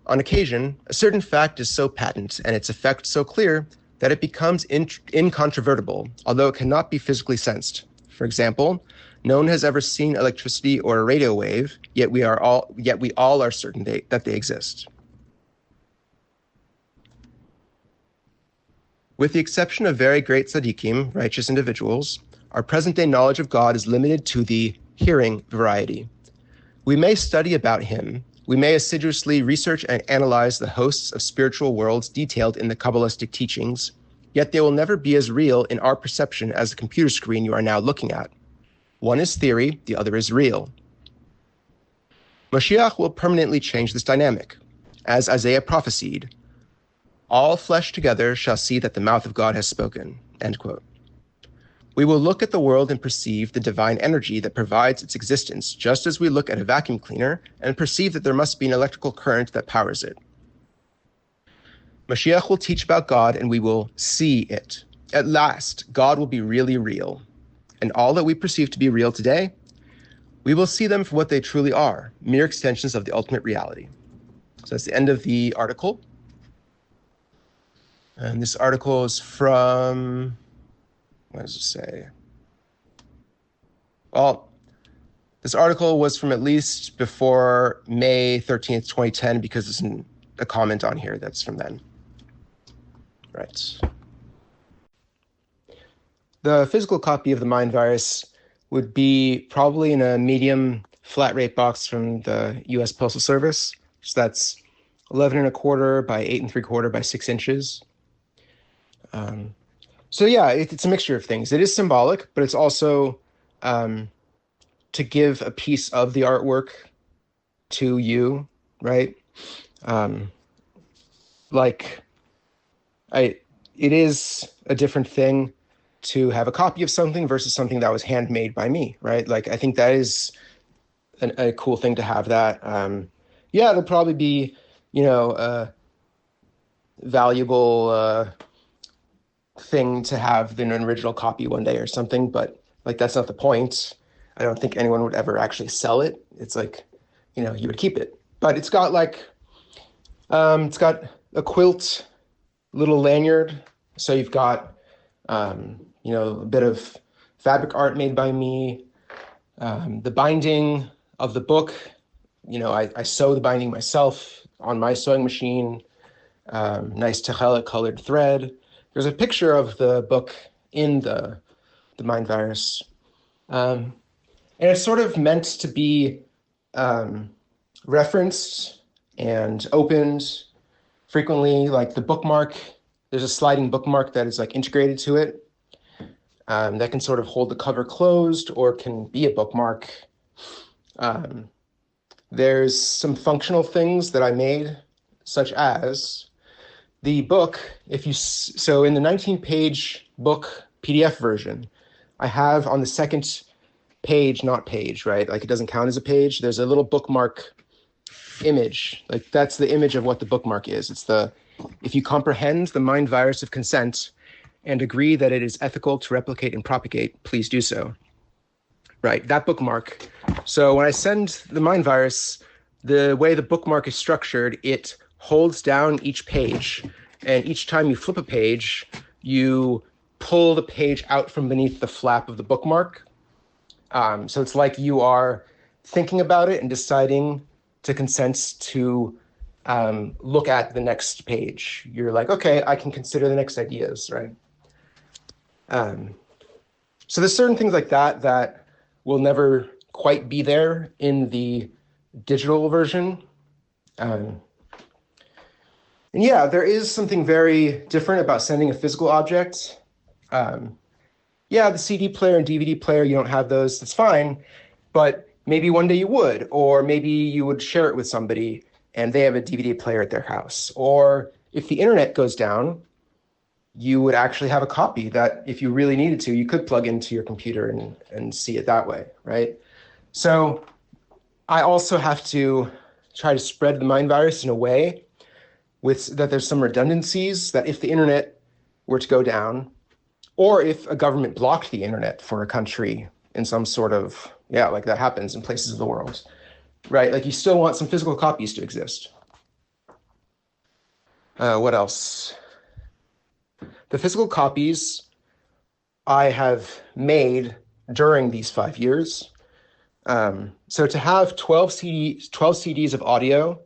On occasion, a certain fact is so patent and its effect so clear that it becomes incontrovertible, although it cannot be physically sensed. For example, no one has ever seen electricity or a radio wave, yet we all are certain that they exist. With the exception of very great tzaddikim, righteous individuals, our present-day knowledge of God is limited to the hearing variety. We may study about him, we may assiduously research and analyze the hosts of spiritual worlds detailed in the Kabbalistic teachings, yet they will never be as real in our perception as the computer screen you are now looking at. One is theory, the other is real. Mashiach will permanently change this dynamic. As Isaiah prophesied, "All flesh together shall see that the mouth of God has spoken." End quote. We will look at the world and perceive the divine energy that provides its existence, just as we look at a vacuum cleaner and perceive that there must be an electrical current that powers it. Mashiach will teach about God and we will see it. At last, God will be really real. And all that we perceive to be real today, we will see them for what they truly are, mere extensions of the ultimate reality. So that's the end of the article. And this article is from, what does it say? Well, this article was from at least before May 13th, 2010, because there's a comment on here that's from then. Right. The physical copy of the Mind Virus would be probably in a medium flat rate box from the U.S. Postal Service. So that's 11 1/4 by 8 3/4 by 6 inches. So yeah, it's a mixture of things. It is symbolic, but it's also to give a piece of the artwork to you, right? It is a different thing to have a copy of something versus something that was handmade by me, right? Like, I think that is a cool thing to have that. Yeah, it'll probably be, a valuable thing to have an original copy one day or something, but like, that's not the point. I don't think anyone would ever actually sell it. It's like, you would keep it. But it's got it's got a quilt little lanyard. So you've got, a bit of fabric art made by me, the binding of the book. I sew the binding myself on my sewing machine. Nice Tejela colored thread. There's a picture of the book in the mind virus. And it's sort of meant to be um, referenced and opened frequently. Like the bookmark, there's a sliding bookmark that is like integrated to it, that can sort of hold the cover closed or can be a bookmark. Um, there's some functional things that I made, such as the book. So in the 19-page book PDF version, I have on the second page, not page, right? Like it doesn't count as a page. There's a little bookmark image. Like that's the image of what the bookmark is. If you comprehend the mind virus of consent and agree that it is ethical to replicate and propagate, please do so. Right, that bookmark. So when I send the mind virus, the way the bookmark is structured, it holds down each page. And each time you flip a page, you pull the page out from beneath the flap of the bookmark. So it's like you are thinking about it and deciding to consent to look at the next page. You're like, okay, I can consider the next ideas, right? So there's certain things like that will never quite be there in the digital version. And yeah, there is something very different about sending a physical object. The CD player and DVD player, you don't have those, that's fine. But maybe one day you would, or maybe you would share it with somebody and they have a DVD player at their house. Or if the internet goes down, you would actually have a copy that if you really needed to, you could plug into your computer and see it that way, right? So I also have to try to spread the mind virus in a way that there's some redundancies that if the internet were to go down, or if a government blocked the internet for a country in some sort of, like that happens in places of the world, right? Like you still want some physical copies to exist. What else? The physical copies I have made during these 5 years. So to have 12 CDs of audio,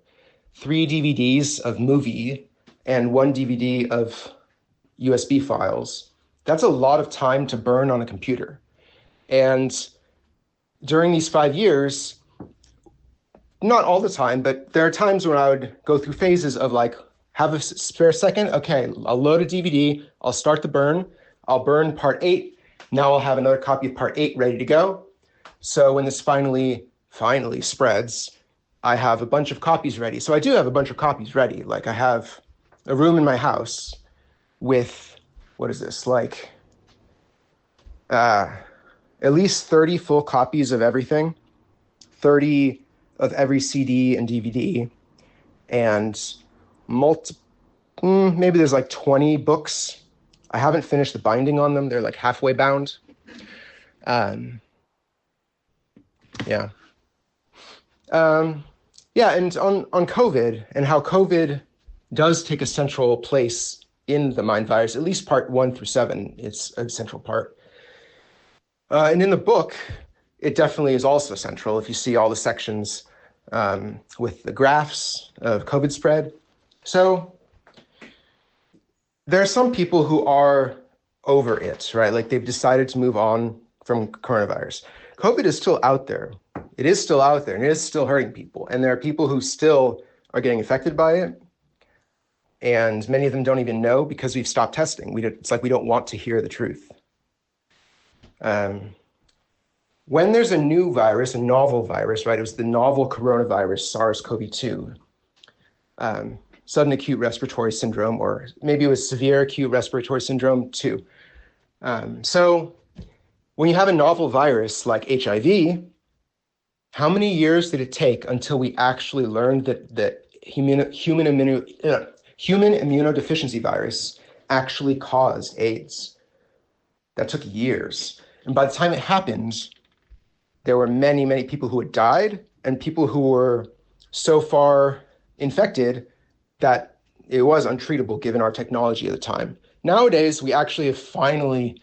3 DVDs of movie, and 1 DVD of USB files, that's a lot of time to burn on a computer. And during these 5 years, not all the time, but there are times when I would go through phases of like, have a spare second. Okay, I'll load a DVD. I'll start the burn. I'll burn part 8. Now I'll have another copy of part 8 ready to go. So when this finally spreads, I have a bunch of copies ready. So I do have a bunch of copies ready. Like I have a room in my house with, what is this? Like at least 30 full copies of everything, 30 of every CD and DVD, and maybe there's like 20 books. I haven't finished the binding on them. They're like halfway bound. Yeah. And on COVID and how COVID does take a central place in the mind virus, at least part 1 through 7, it's a central part. And in the book, it definitely is also central. If you see all the sections with the graphs of COVID spread. So there are some people who are over it, right? Like they've decided to move on from coronavirus. COVID is still out there. It is still out there and it is still hurting people. And there are people who still are getting affected by it. And many of them don't even know because we've stopped testing. It's like we don't want to hear the truth. When there's a new virus, a novel virus, right? It was the novel coronavirus, SARS-CoV-2, sudden acute respiratory syndrome, or maybe it was severe acute respiratory syndrome 2. So when you have a novel virus like HIV, how many years did it take until we actually learned that human immunodeficiency virus actually caused AIDS? That took years. And by the time it happened, there were many, many people who had died and people who were so far infected that it was untreatable given our technology at the time. Nowadays, we actually have finally,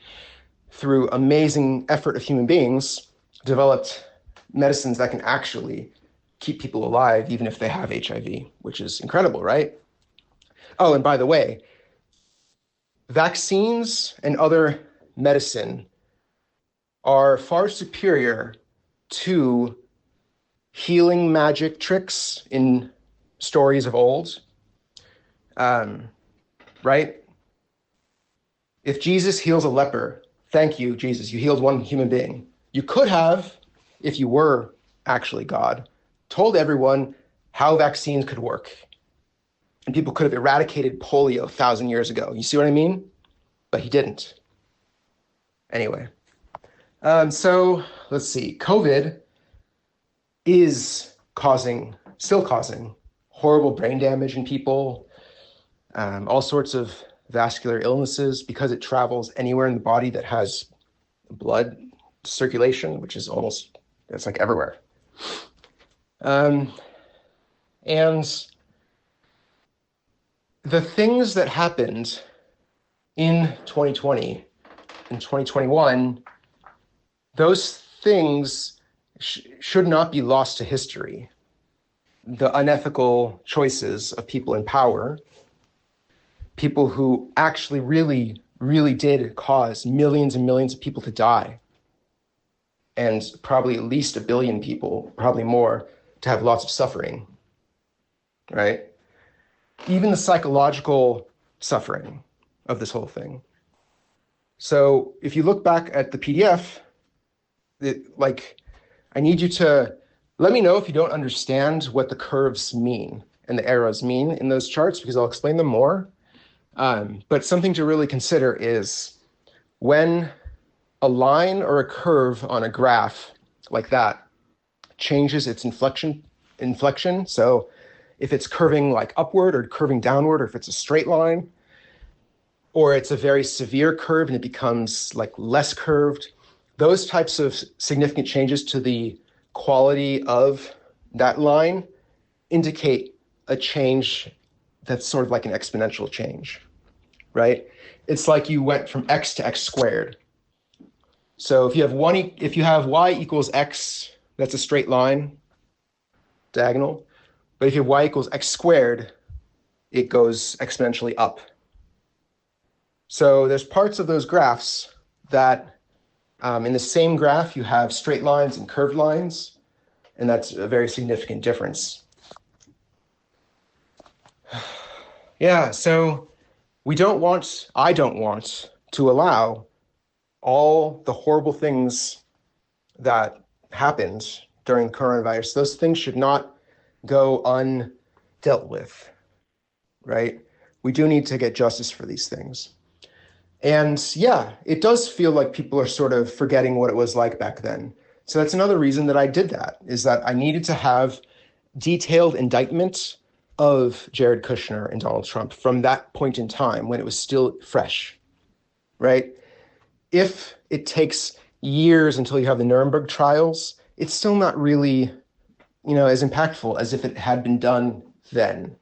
through amazing effort of human beings, developed medicines that can actually keep people alive even if they have HIV, which is incredible, right? Oh, and by the way, vaccines and other medicine are far superior to healing magic tricks in stories of old, um, right? If Jesus heals a leper, thank you, Jesus, you healed one human being. You could have, if you were actually God, told everyone how vaccines could work. And people could have eradicated polio 1,000 years ago. You see what I mean? But he didn't. Anyway, so let's see. COVID is still causing horrible brain damage in people, all sorts of vascular illnesses because it travels anywhere in the body that has blood circulation, which is it's like everywhere. And the things that happened in 2020 and 2021, those things should not be lost to history. The unethical choices of people in power, people who actually really, really did cause millions and millions of people to die, and probably at least 1 billion people, probably more, to have lots of suffering, right? Even the psychological suffering of this whole thing. So if you look back at the PDF, I need you to let me know if you don't understand what the curves mean and the arrows mean in those charts, because I'll explain them more. But something to really consider is when a line or a curve on a graph like that changes its inflection. So if it's curving like upward or curving downward, or if it's a straight line, or it's a very severe curve and it becomes like less curved, those types of significant changes to the quality of that line indicate a change that's sort of like an exponential change, right? It's like you went from x to x squared. So if you have y equals x, that's a straight line, diagonal. But if you have y equals x squared, it goes exponentially up. So there's parts of those graphs that in the same graph, you have straight lines and curved lines, and that's a very significant difference. Yeah, so I don't want to allow all the horrible things that happened during the coronavirus. Those things should not go undealt with, right? We do need to get justice for these things. And yeah, it does feel like people are sort of forgetting what it was like back then. So that's another reason that I did that, is that I needed to have detailed indictment of Jared Kushner and Donald Trump from that point in time when it was still fresh, right? If it takes years until you have the Nuremberg trials, it's still not really, as impactful as if it had been done then,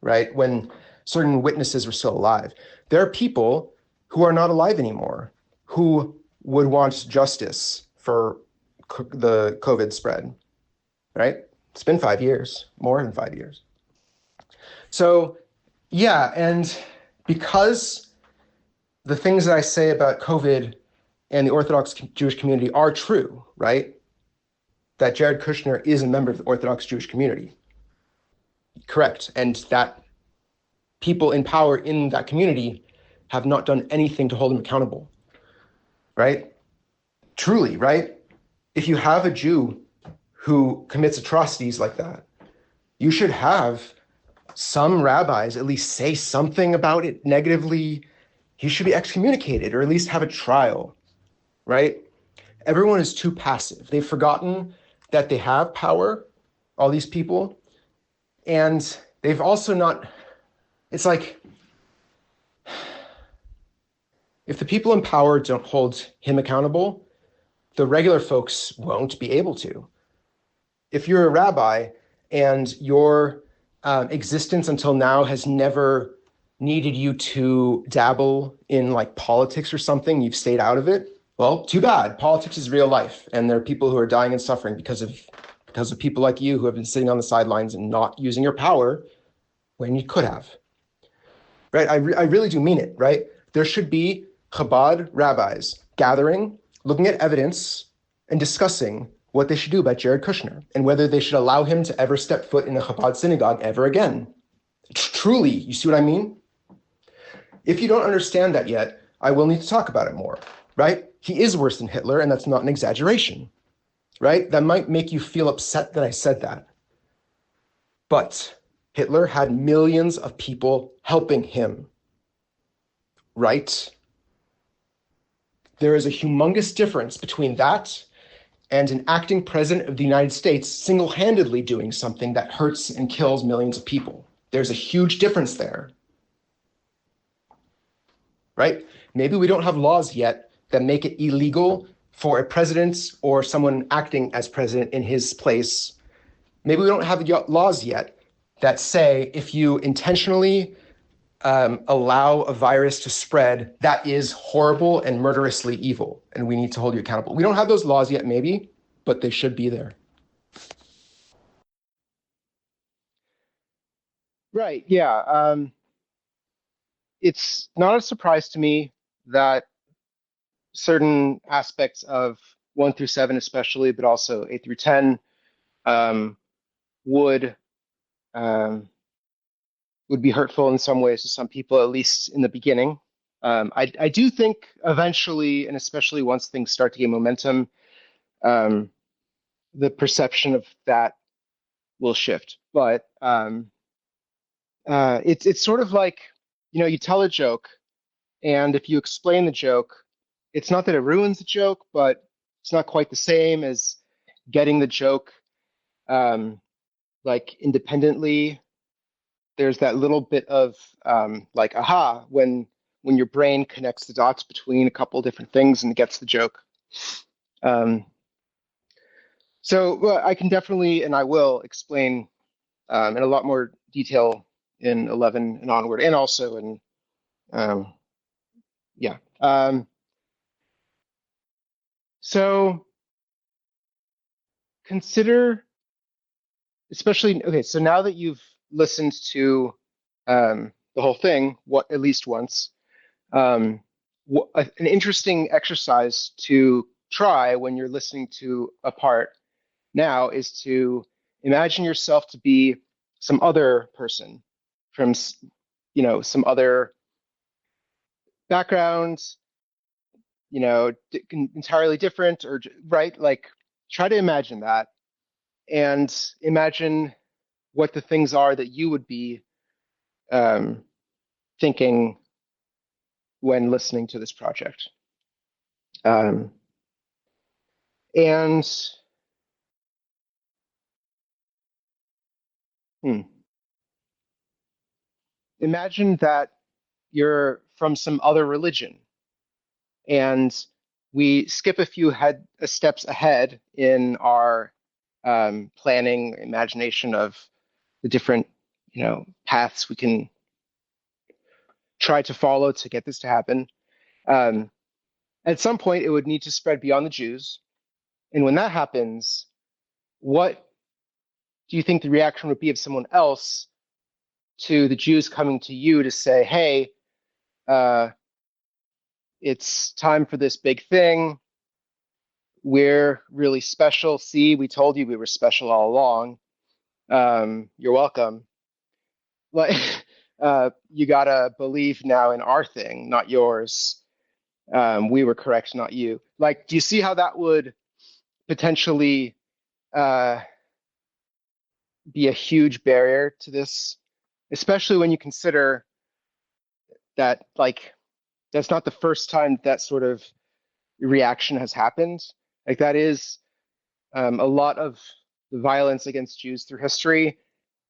right? When certain witnesses were still alive. There are people who are not alive anymore who would want justice for the COVID spread, right? It's been 5 years, more than 5 years. So yeah, and because the things that I say about COVID and the Orthodox Jewish community are true, right? That Jared Kushner is a member of the Orthodox Jewish community. Correct. And that people in power in that community have not done anything to hold him accountable, right? Truly, right? If you have a Jew who commits atrocities like that, you should have some rabbis at least say something about it negatively. He should be excommunicated or at least have a trial, right? Everyone is too passive. They've forgotten that they have power, all these people, and they've also not, it's like, if the people in power don't hold him accountable, the regular folks won't be able to. If you're a rabbi and you're existence until now has never needed you to dabble in like politics or something, you've stayed out of it. Well, too bad. Politics is real life, and there are people who are dying and suffering because of people like you who have been sitting on the sidelines and not using your power when you could have. Right? I really do mean it. Right? There should be Chabad rabbis gathering, looking at evidence, and discussing what they should do about Jared Kushner and whether they should allow him to ever step foot in a Chabad synagogue ever again. Truly, you see what I mean? If you don't understand that yet, I will need to talk about it more, right? He is worse than Hitler, and that's not an exaggeration, right? That might make you feel upset that I said that. But Hitler had millions of people helping him, right? There is a humongous difference between that and an acting president of the United States single-handedly doing something that hurts and kills millions of people. There's a huge difference there, right? Maybe we don't have laws yet that make it illegal for a president or someone acting as president in his place. Maybe we don't have laws yet that say if you intentionally allow a virus to spread, that is horrible and murderously evil, and we need to hold you accountable. We don't have those laws yet, maybe, but they should be there.
Right. Yeah. It's not a surprise to me that certain aspects of 1 through 7, especially, but also 8 through 10, um, would um, would be hurtful in some ways to some people, at least in the beginning. I do think eventually, and especially once things start to gain momentum, um, the perception of that will shift. But it's sort of like, you tell a joke, and if you explain the joke, it's not that it ruins the joke, but it's not quite the same as getting the joke um, like independently. There's that little bit of like aha when your brain connects the dots between a couple different things and gets the joke. Um, so well, I can definitely and I will explain in a lot more detail in 11 and onward, and also in um, yeah. So consider, especially okay. So now that you've listened to the whole thing, what at least once, um, an interesting exercise to try when you're listening to a part now is to imagine yourself to be some other person from, some other background, entirely different, or right, like try to imagine that and imagine what the things are that you would be um, thinking when listening to this project. Um, and hmm, imagine that you're from some other religion and we skip a few steps ahead in our planning, imagination of the different, paths we can try to follow to get this to happen. Um, at some point, it would need to spread beyond the Jews. And when that happens, what do you think the reaction would be of someone else to the Jews coming to you to say, hey, uh, it's time for this big thing. We're really special. See, we told you we were special all along. You're welcome. Like, you gotta believe now in our thing, not yours. We were correct, not you. Like, do you see how that would potentially uh, be a huge barrier to this, especially when you consider that, like, that's not the first time that sort of reaction has happened. Like, that is a lot of the violence against Jews through history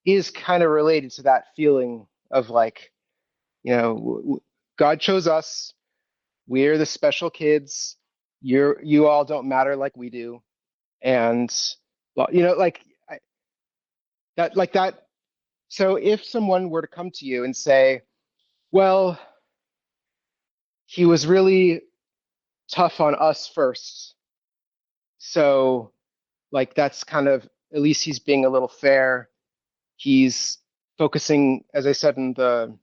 is kind of related to that feeling of like, God chose us. We're the special kids. You all don't matter like we do, and well, like that So if someone were to come to you and say, well, he was really tough on us first, so like that's kind of, at least he's being a little fair. He's focusing, as I said in the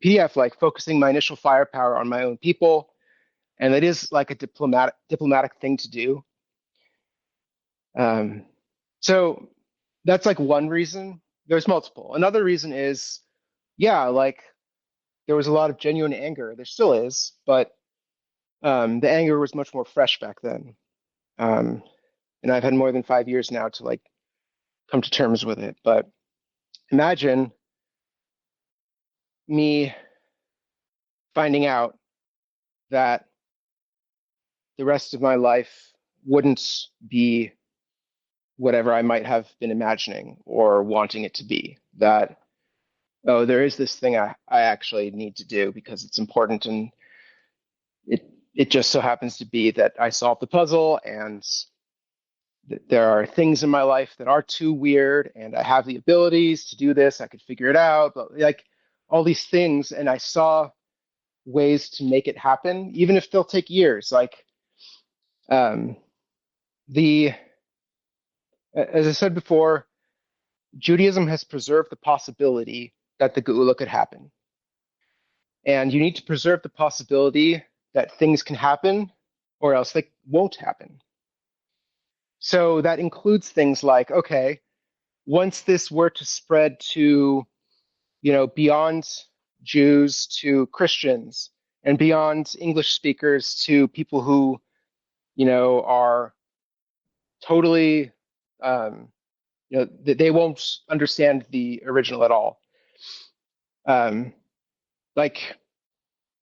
PDF, like focusing my initial firepower on my own people, and it is like a diplomatic thing to do. Um, so that's like one reason. There's multiple. Another reason is, yeah, like there was a lot of genuine anger. There still is, but the anger was much more fresh back then. Um, and I've had more than 5 years now to like come to terms with it. But imagine me finding out that the rest of my life wouldn't be whatever I might have been imagining or wanting it to be. That, oh, there is this thing I actually need to do because it's important, and it just so happens to be that I solved the puzzle, and there are things in my life that are too weird, and I have the abilities to do this. I could figure it out, but like all these things, and I saw ways to make it happen, even if they'll take years. Like um, the as I said before, Judaism has preserved the possibility that the Geula could happen. And you need to preserve the possibility that things can happen or else they won't happen. So that includes things like, okay, once this were to spread to, beyond Jews to Christians and beyond English speakers to people who, are totally, they won't understand the original at all. Um, like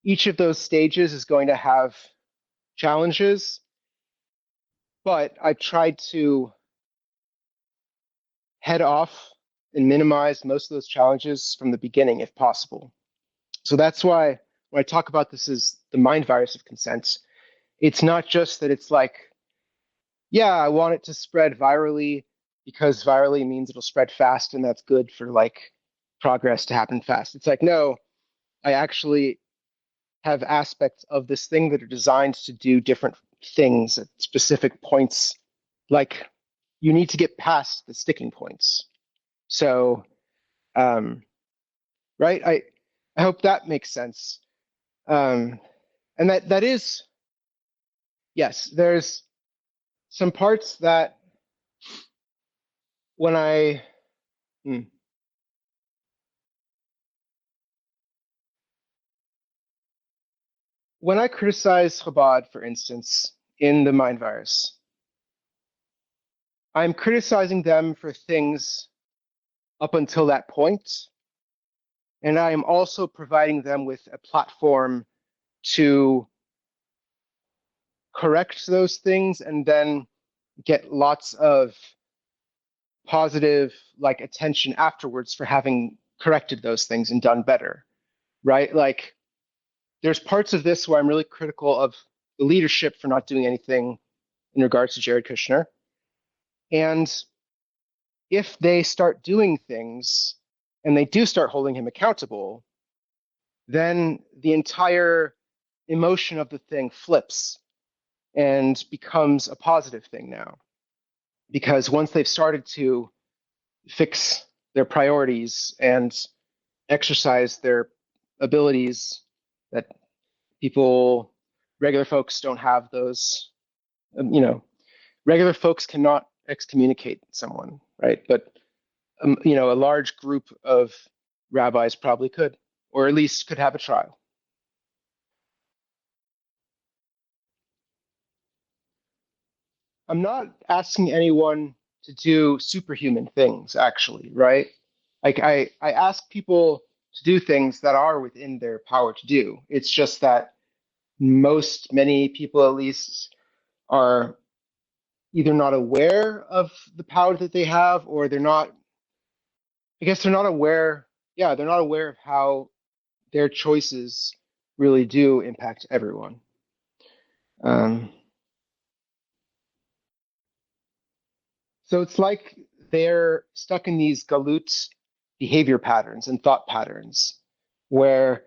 each of those stages is going to have challenges, but I tried to head off and minimize most of those challenges from the beginning if possible. So that's why when I talk about this as the mind virus of consent, it's not just that it's like, yeah, I want it to spread virally because virally means it'll spread fast and that's good for like progress to happen fast. It's like, no, I actually have aspects of this thing that are designed to do different things at specific points. Like you need to get past the sticking points. So, um, right? I hope that makes sense. Um, and that is, yes, there's some parts that when hmm, when I criticize Chabad, for instance, in the Mind Virus, I'm criticizing them for things up until that point, and I am also providing them with a platform to correct those things and then get lots of positive like attention afterwards for having corrected those things and done better, right? Like there's parts of this where I'm really critical of the leadership for not doing anything in regards to Jared Kushner. And if they start doing things and they do start holding him accountable, then the entire emotion of the thing flips and becomes a positive thing now. Because once they've started to fix their priorities and exercise their abilities that people, regular folks, don't have those. Um, you know, Regular folks cannot excommunicate someone, right? But a large group of rabbis probably could, or at least could have a trial. I'm not asking anyone to do superhuman things, actually, right? Like I ask people to do things that are within their power to do. It's just that many people at least are either not aware of the power that they have, or they're not, I guess they're not aware, yeah, they're not aware of how their choices really do impact everyone. Um, so it's like they're stuck in these galoots behavior patterns and thought patterns where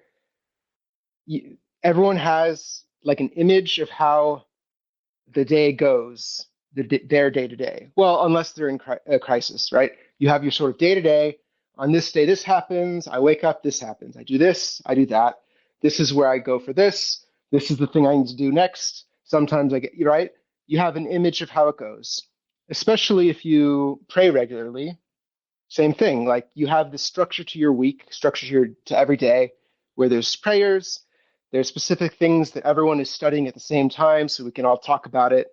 everyone has like an image of how the day goes, their day to day. Well, unless they're in a crisis, right? You have your sort of day to day. On this day, this happens. I wake up, this happens. I do this, I do that. This is where I go for this. This is the thing I need to do next. Sometimes I get, right? You have an image of how it goes, especially if you pray regularly. Same thing. Like you have the structure to your week, structure to every day, where there's prayers, there's specific things that everyone is studying at the same time, so we can all talk about it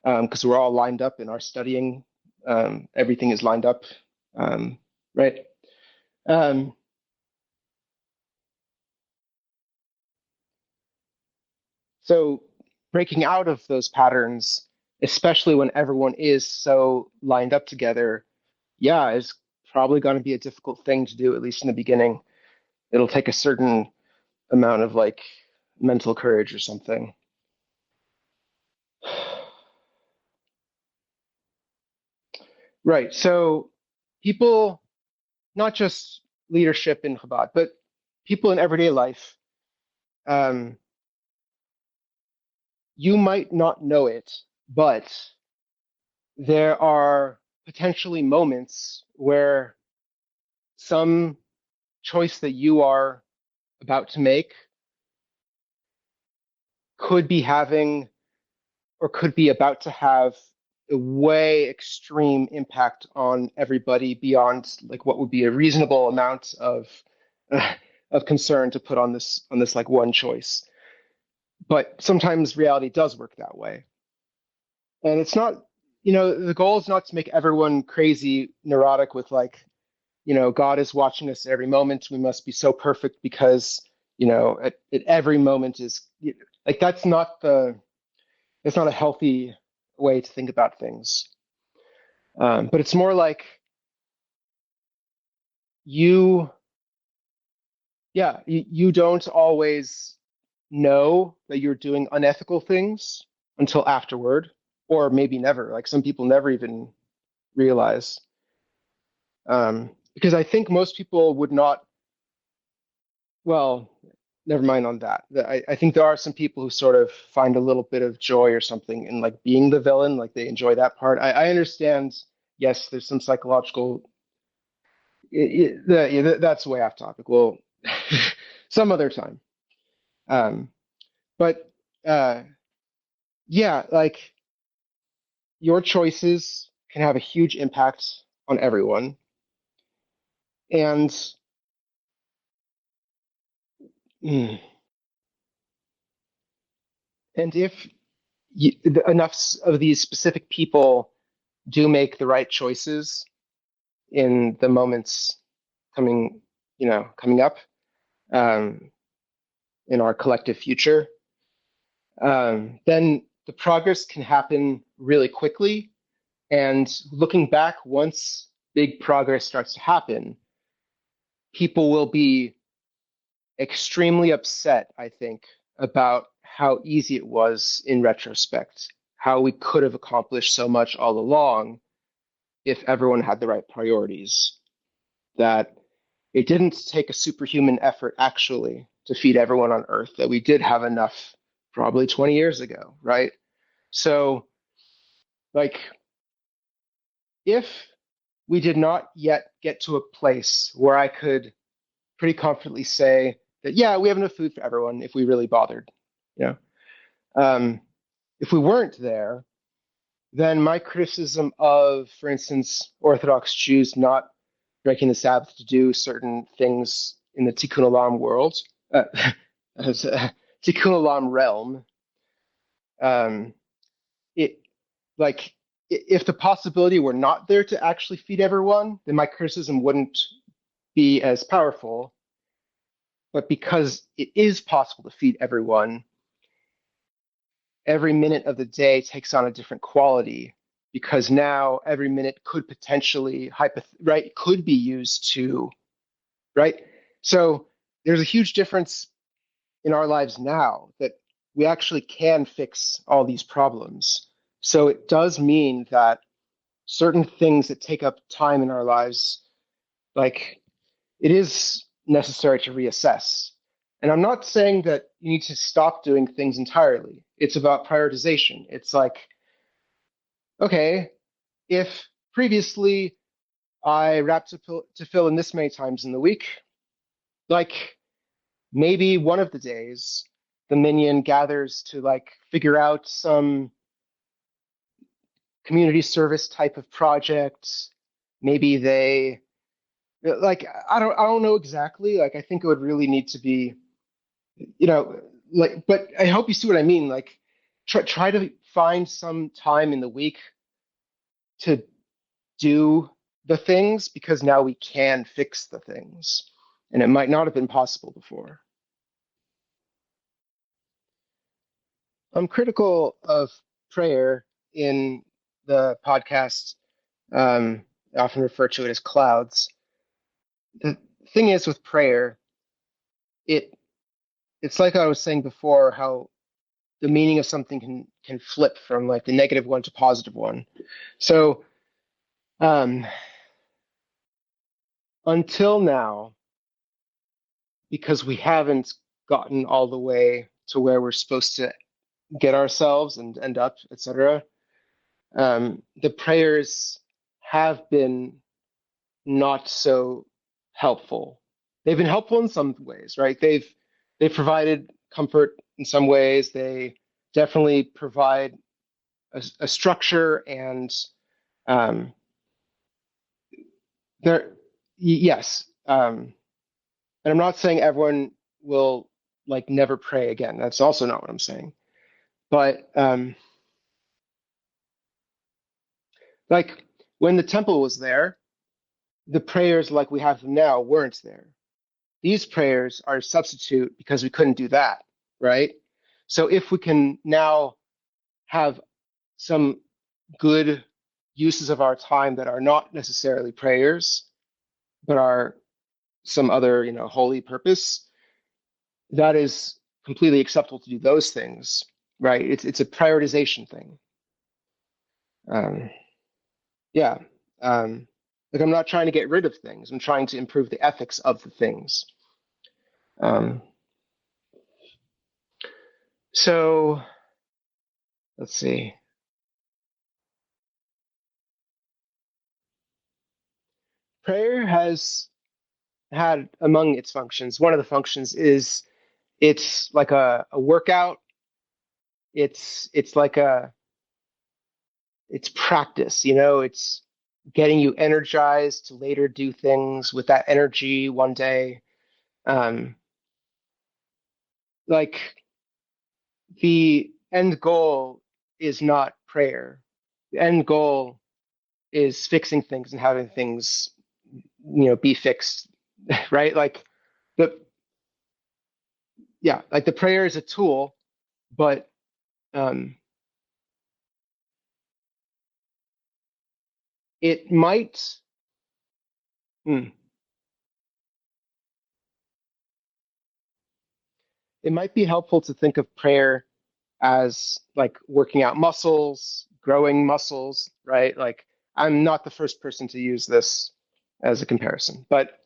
because we're all lined up in our studying. Everything is lined up, right? Um, so breaking out of those patterns, especially when everyone is so lined up together, yeah, is probably going to be a difficult thing to do, at least in the beginning. It'll take a certain amount of like mental courage or something. Right. So people, not just leadership in Chabad, but people in everyday life, um, you might not know it, but there are potentially moments where some choice that you are about to make could be having or could be about to have a way extreme impact on everybody beyond like what would be a reasonable amount uh, of concern to put on this like one choice. But sometimes reality does work that way. And it's not, the goal is not to make everyone crazy, neurotic with like, God is watching us every moment. We must be so perfect because, at every moment is like it's not a healthy way to think about things. But it's more like you, yeah, you don't always know that you're doing unethical things until afterward, or maybe never. Like some people never even realize. Because I think most people would not, well, never mind on that. I think there are some people who sort of find a little bit of joy or something in like being the villain, like they enjoy that part. I understand, yes, there's some psychological, that's way off topic. Well, some other time. Um, but uh, yeah, like your choices can have a huge impact on everyone. And mm, and if enough of these specific people do make the right choices in the moments coming, coming up um, in our collective future, then the progress can happen really quickly. And looking back, once big progress starts to happen, people will be extremely upset, I think, about how easy it was in retrospect, how we could have accomplished so much all along if everyone had the right priorities. That it didn't take a superhuman effort actually to feed everyone on Earth, that we did have enough probably 20 years ago, right? So, like, if we did not yet get to a place where I could pretty confidently say that, yeah, we have enough food for everyone if we really bothered, you know, um, if we weren't there, then my criticism of, for instance, Orthodox Jews not breaking the Sabbath to do certain things in the Tikkun Olam world, uh, Tikkun Olam realm, um, it like if the possibility were not there to actually feed everyone, then my criticism wouldn't be as powerful. But because it is possible to feed everyone, every minute of the day takes on a different quality because now every minute could potentially right could be used to right. So there's a huge difference in our lives now that we actually can fix all these problems. So it does mean that certain things that take up time in our lives, like it is necessary to reassess. And I'm not saying that you need to stop doing things entirely. It's about prioritization. It's like, okay, if previously I wrapped to fill in this many times in the week, like maybe one of the days the minion gathers to like figure out some community service type of project. Maybe they like I don't know exactly. Like I think it would really need to be, you know, like, but I hope you see what I mean. Like try to find some time in the week to do the things because now we can fix the things. And it might not have been possible before. I'm critical of prayer in the podcast. I often refer to it as clouds. The thing is with prayer, it it's like I was saying before, how the meaning of something can flip from like the negative one to positive one. So um, until now, because we haven't gotten all the way to where we're supposed to get ourselves and end up, etc. The prayers have been not so helpful. They've been helpful in some ways, right? They've provided comfort in some ways. They definitely provide a structure and um, there, yes. And I'm not saying everyone will like never pray again. That's also not what I'm saying. But like when the temple was there, the prayers like we have now weren't there. These prayers are a substitute because we couldn't do that, right? So if we can now have some good uses of our time that are not necessarily prayers, but are some other, holy purpose, that is completely acceptable to do those things, right? It's a prioritization thing. Um, yeah. Like I'm not trying to get rid of things. I'm trying to improve the ethics of the things. Um, so let's see. Prayer has had among its functions, one of the functions is it's like a workout. It's like it's practice, it's getting you energized to later do things with that energy one day. Um, like the end goal is not prayer. The end goal is fixing things and having things, be fixed, right? Like the yeah, like the prayer is a tool, but um, it might hmm, it might be helpful to think of prayer as like working out muscles, growing muscles, right? Like I'm not the first person to use this as a comparison, but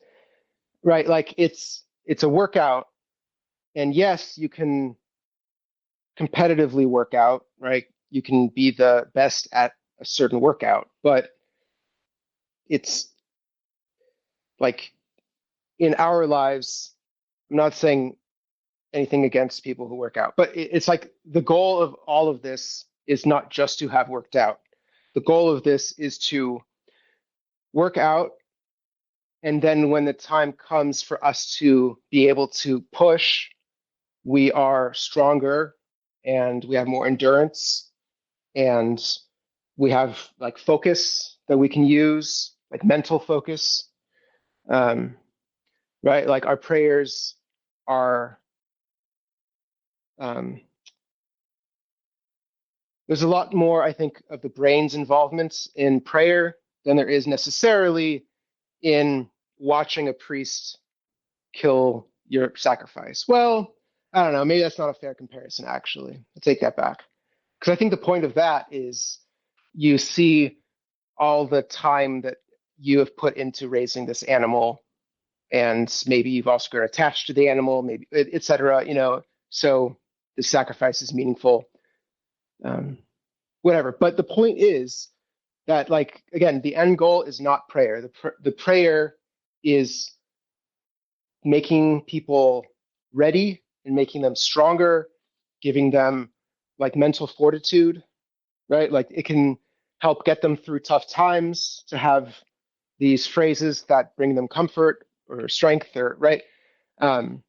right, like it's a workout, and yes, you can competitively work out, right? You can be the best at a certain workout, but it's like in our lives, I'm not saying anything against people who work out, but it's like the goal of all of this is not just to have worked out. The goal of this is to work out, and then when the time comes for us to be able to push, we are stronger and we have more endurance and we have like focus that we can use, like mental focus. Um, right? Like our prayers are um, there's a lot more, I think, of the brain's involvement in prayer than there is necessarily in watching a priest kill your sacrifice. Well, I don't know. Maybe that's not a fair comparison, actually. I take that back. Because I think the point of that is you see all the time that you have put into raising this animal,
and maybe you've also grown attached to the animal, maybe etc. So the sacrifice is meaningful, um, whatever. But the point is that, like, again, the end goal is not prayer. The prayer is making people ready and making them stronger, giving them like mental fortitude, right? Like it can help get them through tough times to have these phrases that bring them comfort or strength, or right. Um,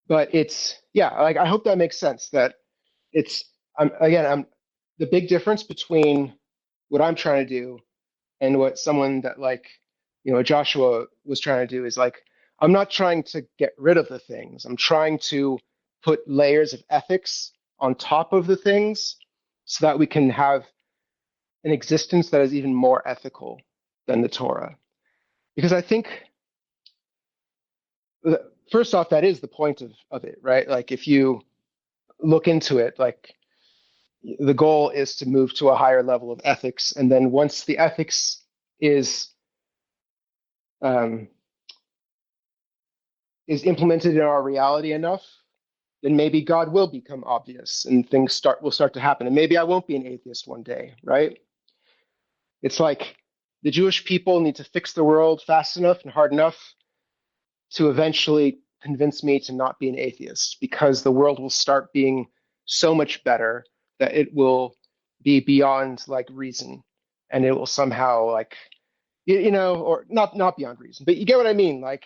but it's, yeah, like I hope that makes sense. That it's, I'm the big difference between what I'm trying to do and what someone that, like, Joshua was trying to do is, like, I'm not trying to get rid of the things. I'm trying to put layers of ethics on top of the things so that we can have an existence that is even more ethical than the Torah. Because I think, first off, that is the point of it, right? Like if you look into it, like the goal is to move to a higher level of ethics. And then once the ethics is um, is implemented in our reality enough, then maybe God will become obvious and things will start to happen. And maybe I won't be an atheist one day, right? It's like the Jewish people need to fix the world fast enough and hard enough to eventually convince me to not be an atheist, because the world will start being so much better that it will be beyond like reason, and it will somehow, like, or not beyond reason, but you get what I mean. Like,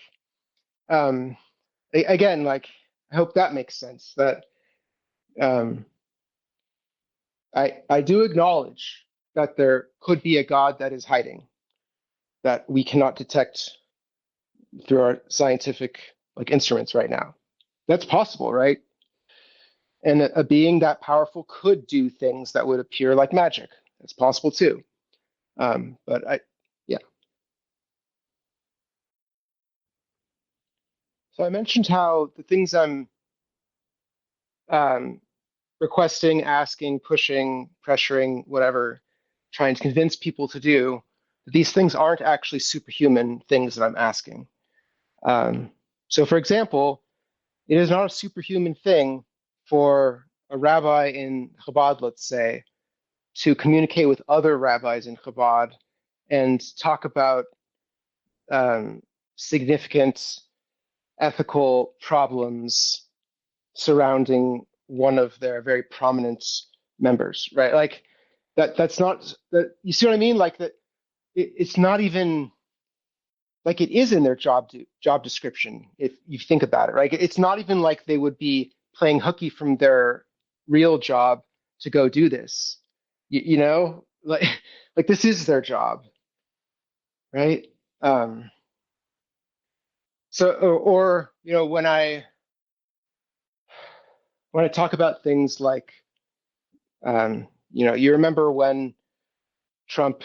um, again, like, I hope that makes sense. That um, I do acknowledge that there could be a God that is hiding, that we cannot detect through our scientific like instruments right now. That's possible, right? And a being that powerful could do things that would appear like magic. That's possible too. But yeah. So I mentioned how the things I'm um, requesting, asking, pushing, pressuring, whatever, trying to convince people to do, these things aren't actually superhuman things that I'm asking. Um, so, for example, it is not a superhuman thing for a rabbi in Chabad, let's say, to communicate with other rabbis in Chabad and talk about um, significant ethical problems surrounding one of their very prominent members, right? Like that's not that, you see what I mean? Like that it's not even like it is in their job description if you think about it, right? It's not even like they would be playing hooky from their real job to go do this. Like like this is their job, right? Um, so or when I talk about things like you remember when Trump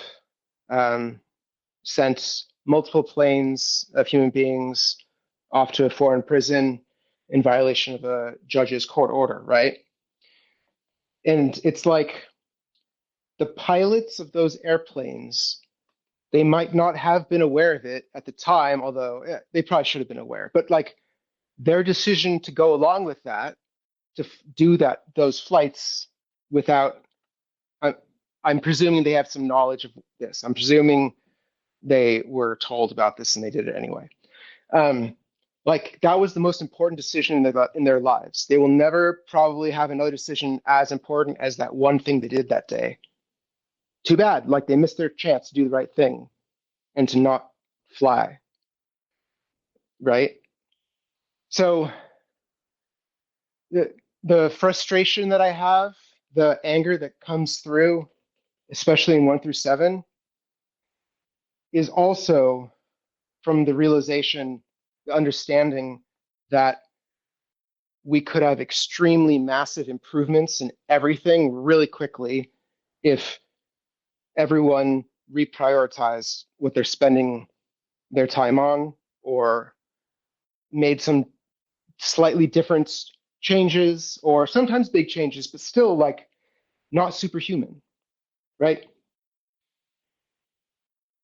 um, sent multiple planes of human beings off to a foreign prison in violation of a judge's court order, right? And it's like the pilots of those airplanes, they might not have been aware of it at the time, although they probably should have been aware. But like their decision to go along with that, to do those flights without, I'm, I'm presuming they have some knowledge of this. I'm presuming they were told about this and they did it anyway. Um, like that was the most important decision in their lives. They will never probably have another decision as important as that one thing they did that day. Too bad. Like they missed their chance to do the right thing and to not fly, right? So the frustration that I have, the anger that comes through, especially in 1 through 7, is also from the realization, the understanding that we could have extremely massive improvements in everything really quickly if everyone reprioritized what they're spending their time on, or made some slightly different changes, or sometimes big changes, but still like not superhuman, right?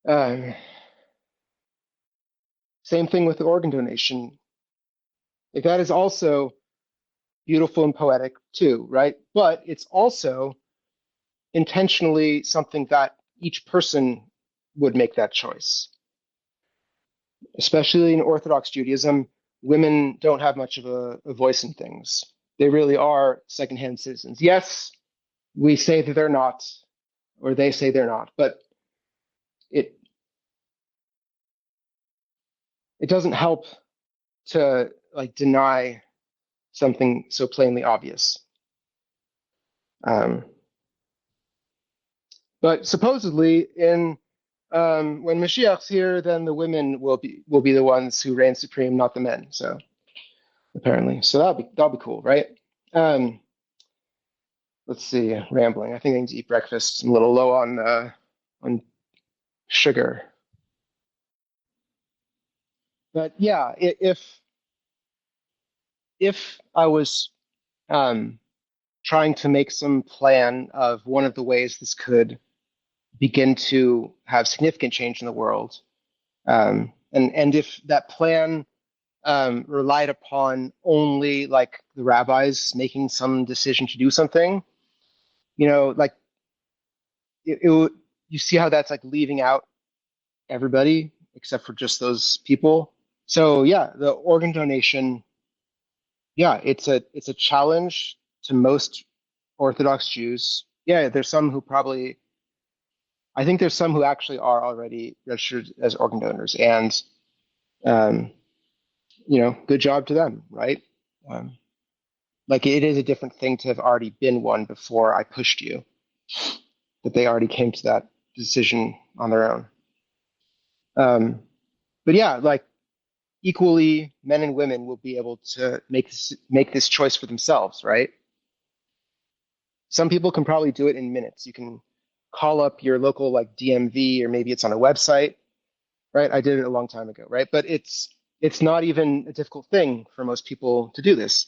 Um,
Same thing with the organ donation. Like that is also beautiful and poetic too, right? But it's also intentionally something that each person would make that choice. Especially in Orthodox Judaism, women don't have much of a voice in things. They really are secondhand citizens. Yes, we say that they're not, or they say they're not, but it it doesn't help to like deny something so plainly obvious. Um, but supposedly, in when Mashiach's here, then the women will be the ones who reign supreme, not the men. So apparently, so that'll be cool, right? Um, let's see, rambling. I think I need to eat breakfast. I'm a little low on sugar, but yeah, if I was um, trying to make some plan of one of the ways this could begin to have significant change in the world, and if that plan relied upon only like the rabbis making some decision to do something, like it you see how that's like leaving out everybody except for just those people. So yeah, the organ donation, yeah, it's a challenge to most Orthodox Jews. Yeah, there's some who probably, I think there's some who actually are already registered as organ donors, and um, good job to them, right? Um, like it is a different thing to have already been one before I pushed you, that they already came to that decision on their own. But yeah, like equally, men and women will be able to make this choice for themselves, right? Some people can probably do it in minutes. You can call up your local like DMV, or maybe it's on a website, right? I did it a long time ago, right? But it's not even a difficult thing for most people to do this.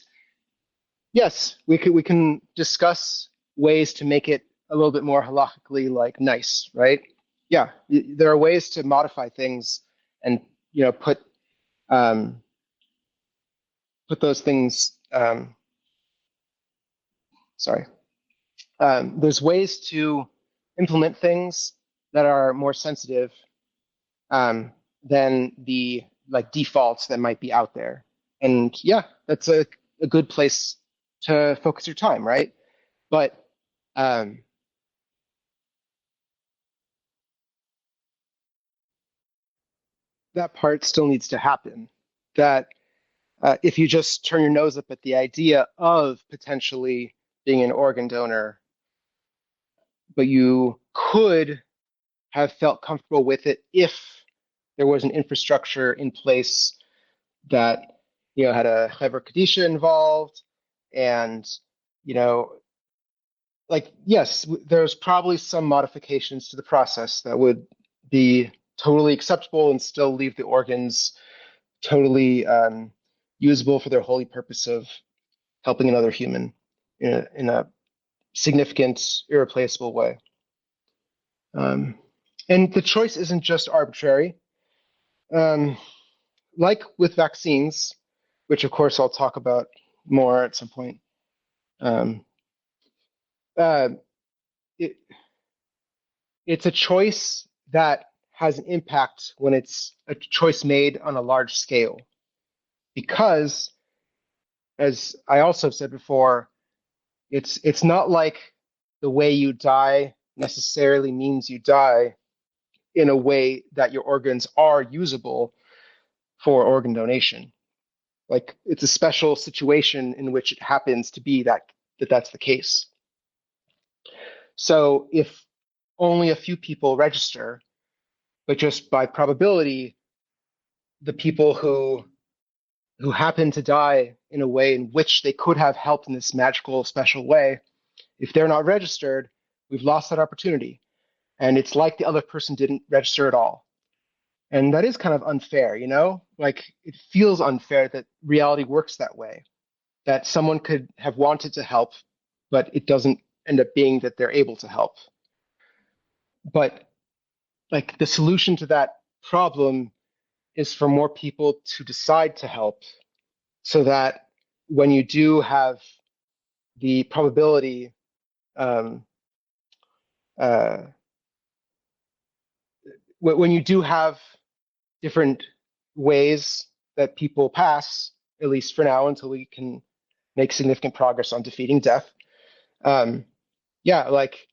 Yes, we can discuss ways to make it a little bit more halakhically like nice, right? Yeah, there are ways to modify things and put um, put those things. Sorry, there's ways to implement things that are more sensitive than the like defaults that might be out there. And yeah, that's a good place to focus your time, right? But um, that part still needs to happen. That if you just turn your nose up at the idea of potentially being an organ donor, but you could have felt comfortable with it if there was an infrastructure in place that had a Hever Kadisha involved, and you know like yes, there's probably some modifications to the process that would be totally acceptable and still leave the organs totally usable for their holy purpose of helping another human in a significant, irreplaceable way. Um, and the choice isn't just arbitrary. Um, like with vaccines, which of course I'll talk about more at some point, um, uh, it, it's a choice that has an impact when it's a choice made on a large scale. Because, as I also have said before, it's not like the way you die necessarily means you die in a way that your organs are usable for organ donation. Like it's a special situation in which it happens to be that that's the case. So if only a few people register, but just by probability, the people who happen to die in a way in which they could have helped in this magical special way, if they're not registered, we've lost that opportunity. And it's like the other person didn't register at all. And that is kind of unfair, Like it feels unfair that reality works that way, that someone could have wanted to help, but it doesn't end up being that they're able to help. But like the solution to that problem is for more people to decide to help so that when you do have the probability, um, uh, when you do have different ways that people pass, at least for now, until we can make significant progress on defeating death. Um, yeah, like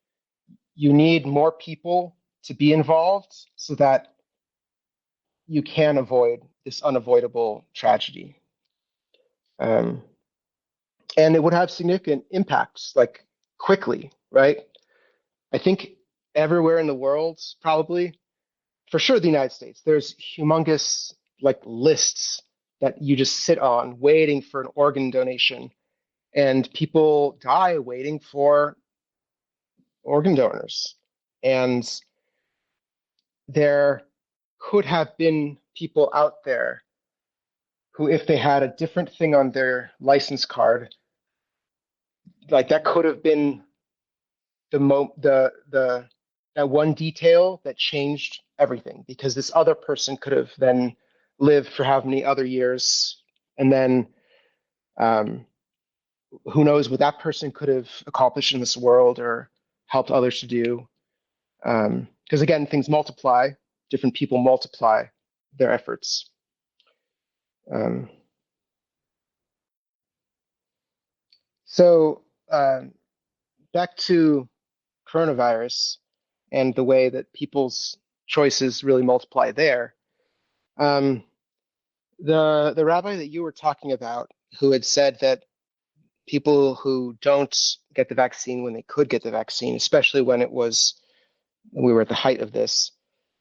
you need more people to be involved so that you can avoid this unavoidable tragedy. Um, and it would have significant impacts, like quickly, right? I think everywhere in the world, probably, for sure, the United States, there's humongous like lists that you just sit on waiting for an organ donation, and people die waiting for organ donors. And there could have been people out there who, if they had a different thing on their license card, like that could have been the that one detail that changed everything, because this other person could have then lived for how many other years, and then um, who knows what that person could have accomplished in this world or helped others to do. Because again, things multiply, different people multiply their efforts. Um, so back to coronavirus and the way that people's choices really multiply there. Um, the rabbi that you were talking about, who had said that people who don't get the vaccine when they could get the vaccine, especially when we were at the height of this,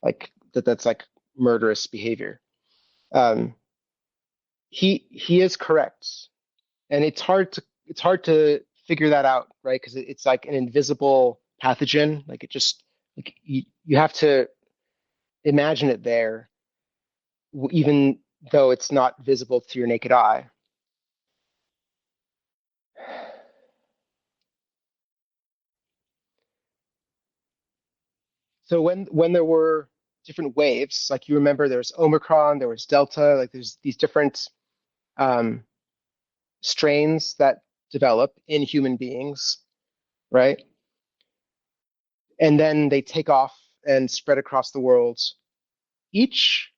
like that's like murderous behavior. Um, he is correct, and it's hard to figure that out, right? Because it's like an invisible pathogen. Like it just like you have to imagine it there, even though it's not visible to your naked eye. So when there were different waves, like you remember, there was Omicron, there was Delta, like there's these different um, strains that develop in human beings, right? And then they take off and spread across the world. Each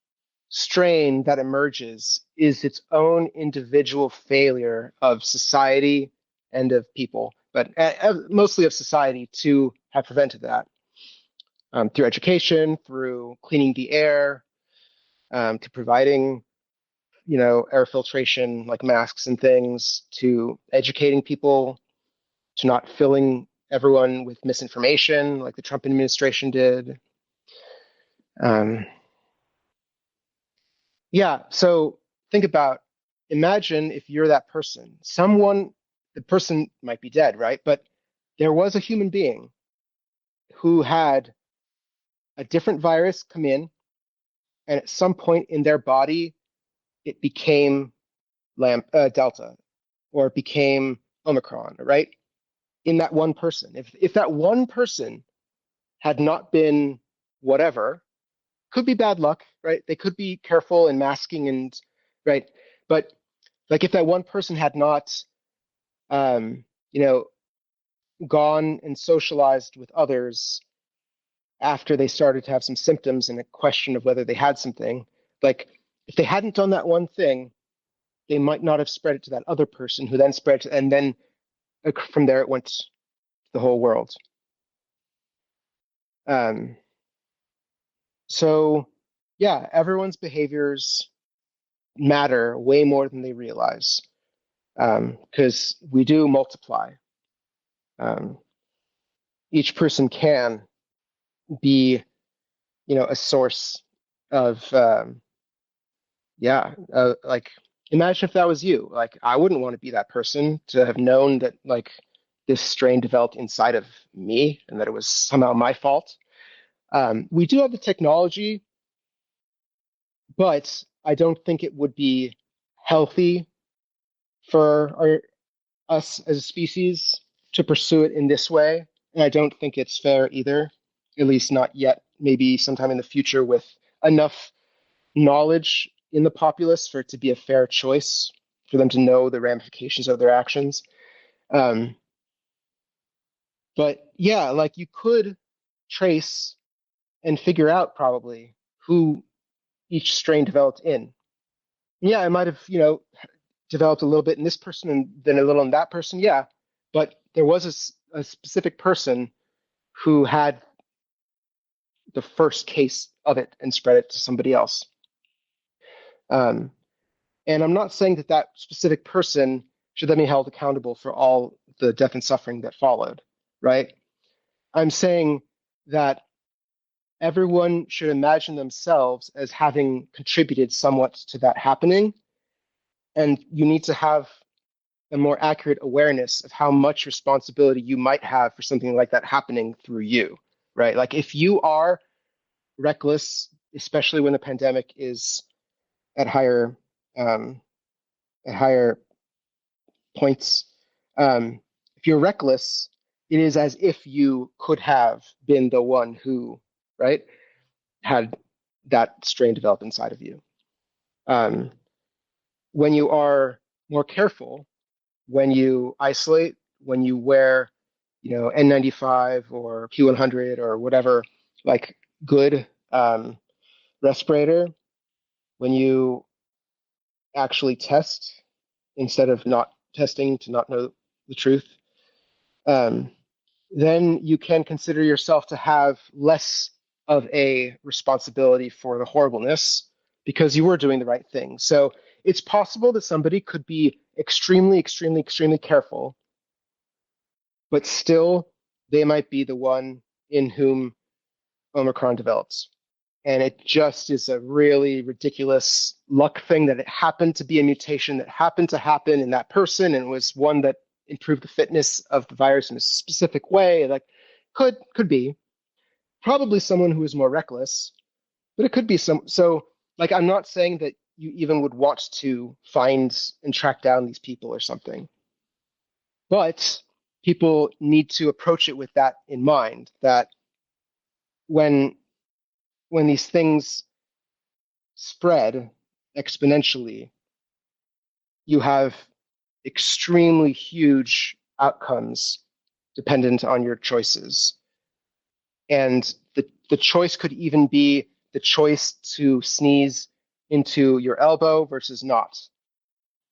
strain that emerges is its own individual failure of society and of people, but mostly of society to have prevented that through education, through cleaning the air, to providing air filtration like masks and things, to educating people, to not filling everyone with misinformation like the Trump administration did. Um, yeah, so think about, imagine if you're that person. The person might be dead, right? But there was a human being who had a different virus come in, and at some point in their body, it became Delta, or it became Omicron, right? In that one person. If that one person had not been whatever, could be bad luck, right? They could be careful in masking and right, but like if that one person had not, um, you know, gone and socialized with others after they started to have some symptoms and a question of whether they had something, like if they hadn't done that one thing, they might not have spread it to that other person who then spread it, and then from there it went to the whole world. Um, so yeah, everyone's behaviors matter way more than they realize, because we do multiply. Um, each person can be, a source of, like imagine if that was you. Like I wouldn't want to be that person to have known that like this strain developed inside of me and that it was somehow my fault. We do have the technology, but I don't think it would be healthy for us as a species to pursue it in this way. And I don't think it's fair either, at least not yet. Maybe sometime in the future with enough knowledge in the populace for it to be a fair choice, for them to know the ramifications of their actions. Um, but yeah, like you could trace and figure out probably who each strain developed in. Yeah, I might have, developed a little bit in this person and then a little in that person. Yeah, but there was a specific person who had the first case of it and spread it to somebody else. Um, and I'm not saying that that specific person should then be held accountable for all the death and suffering that followed, right? I'm saying that everyone should imagine themselves as having contributed somewhat to that happening. And you need to have a more accurate awareness of how much responsibility you might have for something like that happening through you, right? Like if you are reckless, especially when the pandemic is at higher um, at higher points, um, if you're reckless, it is as if you could have been the one who, right, had that strain develop inside of you. Um, when you are more careful, when you isolate, when you wear, N95 or P100 or whatever, like good respirator, when you actually test instead of not testing to not know the truth, um, then you can consider yourself to have less of a responsibility for the horribleness because you were doing the right thing. So it's possible that somebody could be extremely, extremely, extremely careful, but still they might be the one in whom Omicron develops. And it just is a really ridiculous luck thing that it happened to be a mutation that happened to happen in that person and was one that improved the fitness of the virus in a specific way. Like could be probably someone who is more reckless, but it could be some. So like I'm not saying that you even would want to find and track down these people or something, but people need to approach it with that in mind. That when these things spread exponentially, you have extremely huge outcomes dependent on your choices. And the choice could even be the choice to sneeze into your elbow versus not,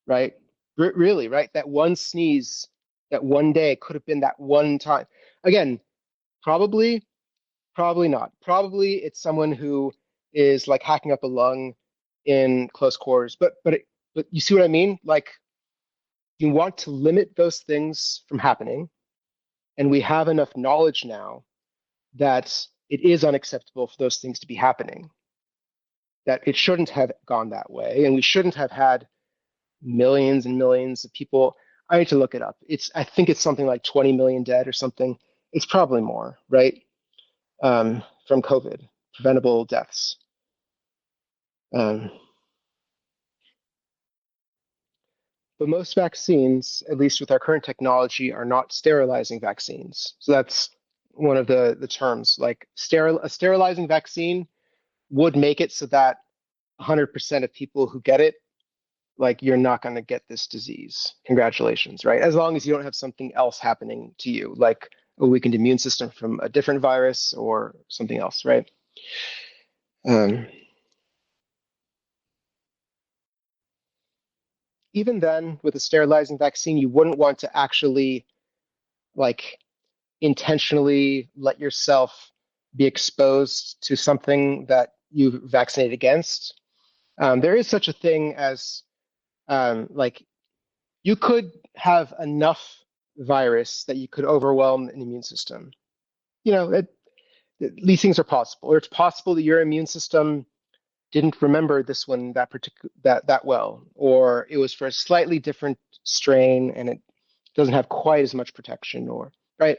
right? Really, right? That one sneeze, that one day could have been that one time. Again, probably, probably not. Probably it's someone who is like hacking up a lung in close quarters. But you see what I mean? Like you want to limit those things from happening, and we have enough knowledge now that it is unacceptable for those things to be happening. That it shouldn't have gone that way, and we shouldn't have had millions and millions of people. I need to look it up. I think it's something like 20 million dead or something. It's probably more, right? From COVID, preventable deaths. Um, but most vaccines, at least with our current technology, are not sterilizing vaccines. So that's one of the terms. Like a sterilizing vaccine would make it so that 100% of people who get it, like you're not going to get this disease. Congratulations, right? As long as you don't have something else happening to you, like a weakened immune system from a different virus or something else, right? Um, Even then, with a sterilizing vaccine, you wouldn't want to actually like intentionally let yourself be exposed to something that you vaccinate against. There is such a thing as like you could have enough virus that you could overwhelm an immune system. These things are possible, or it's possible that your immune system didn't remember this one that well, or it was for a slightly different strain and it doesn't have quite as much protection, or right.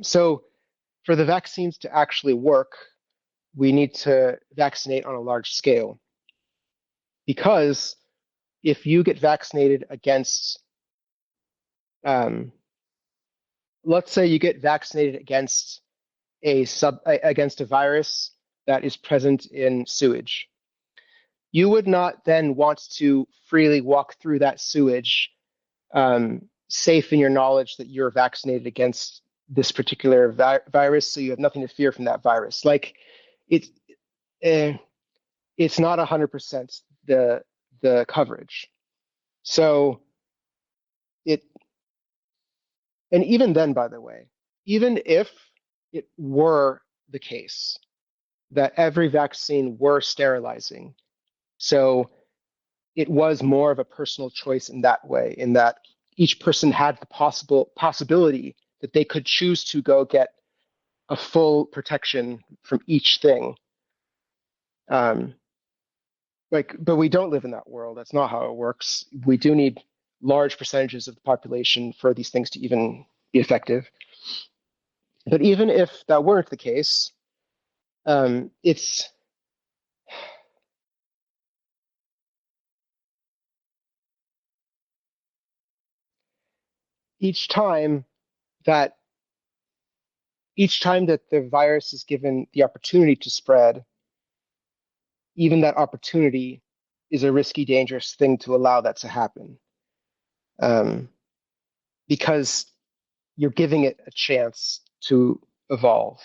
So for the vaccines to actually work, we need to vaccinate on a large scale because if you get vaccinated against, um, let's say you get vaccinated against against a virus that is present in sewage. You would not then want to freely walk through that sewage, safe in your knowledge that you're vaccinated against this particular virus, so you have nothing to fear from that virus. Like it's eh, it's not 100% the coverage. So it and even then, by the way, even if it were the case that every vaccine were sterilizing, so it was more of a personal choice in that way, in that each person had the possibility that they could choose to go get a full protection from each thing. Um, but we don't live in that world. That's not how it works. We do need large percentages of the population for these things to even be effective. But even if that weren't the case, it's each time that each time that the virus is given the opportunity to spread, even that opportunity is a risky, dangerous thing to allow that to happen, um, because you're giving it a chance to evolve.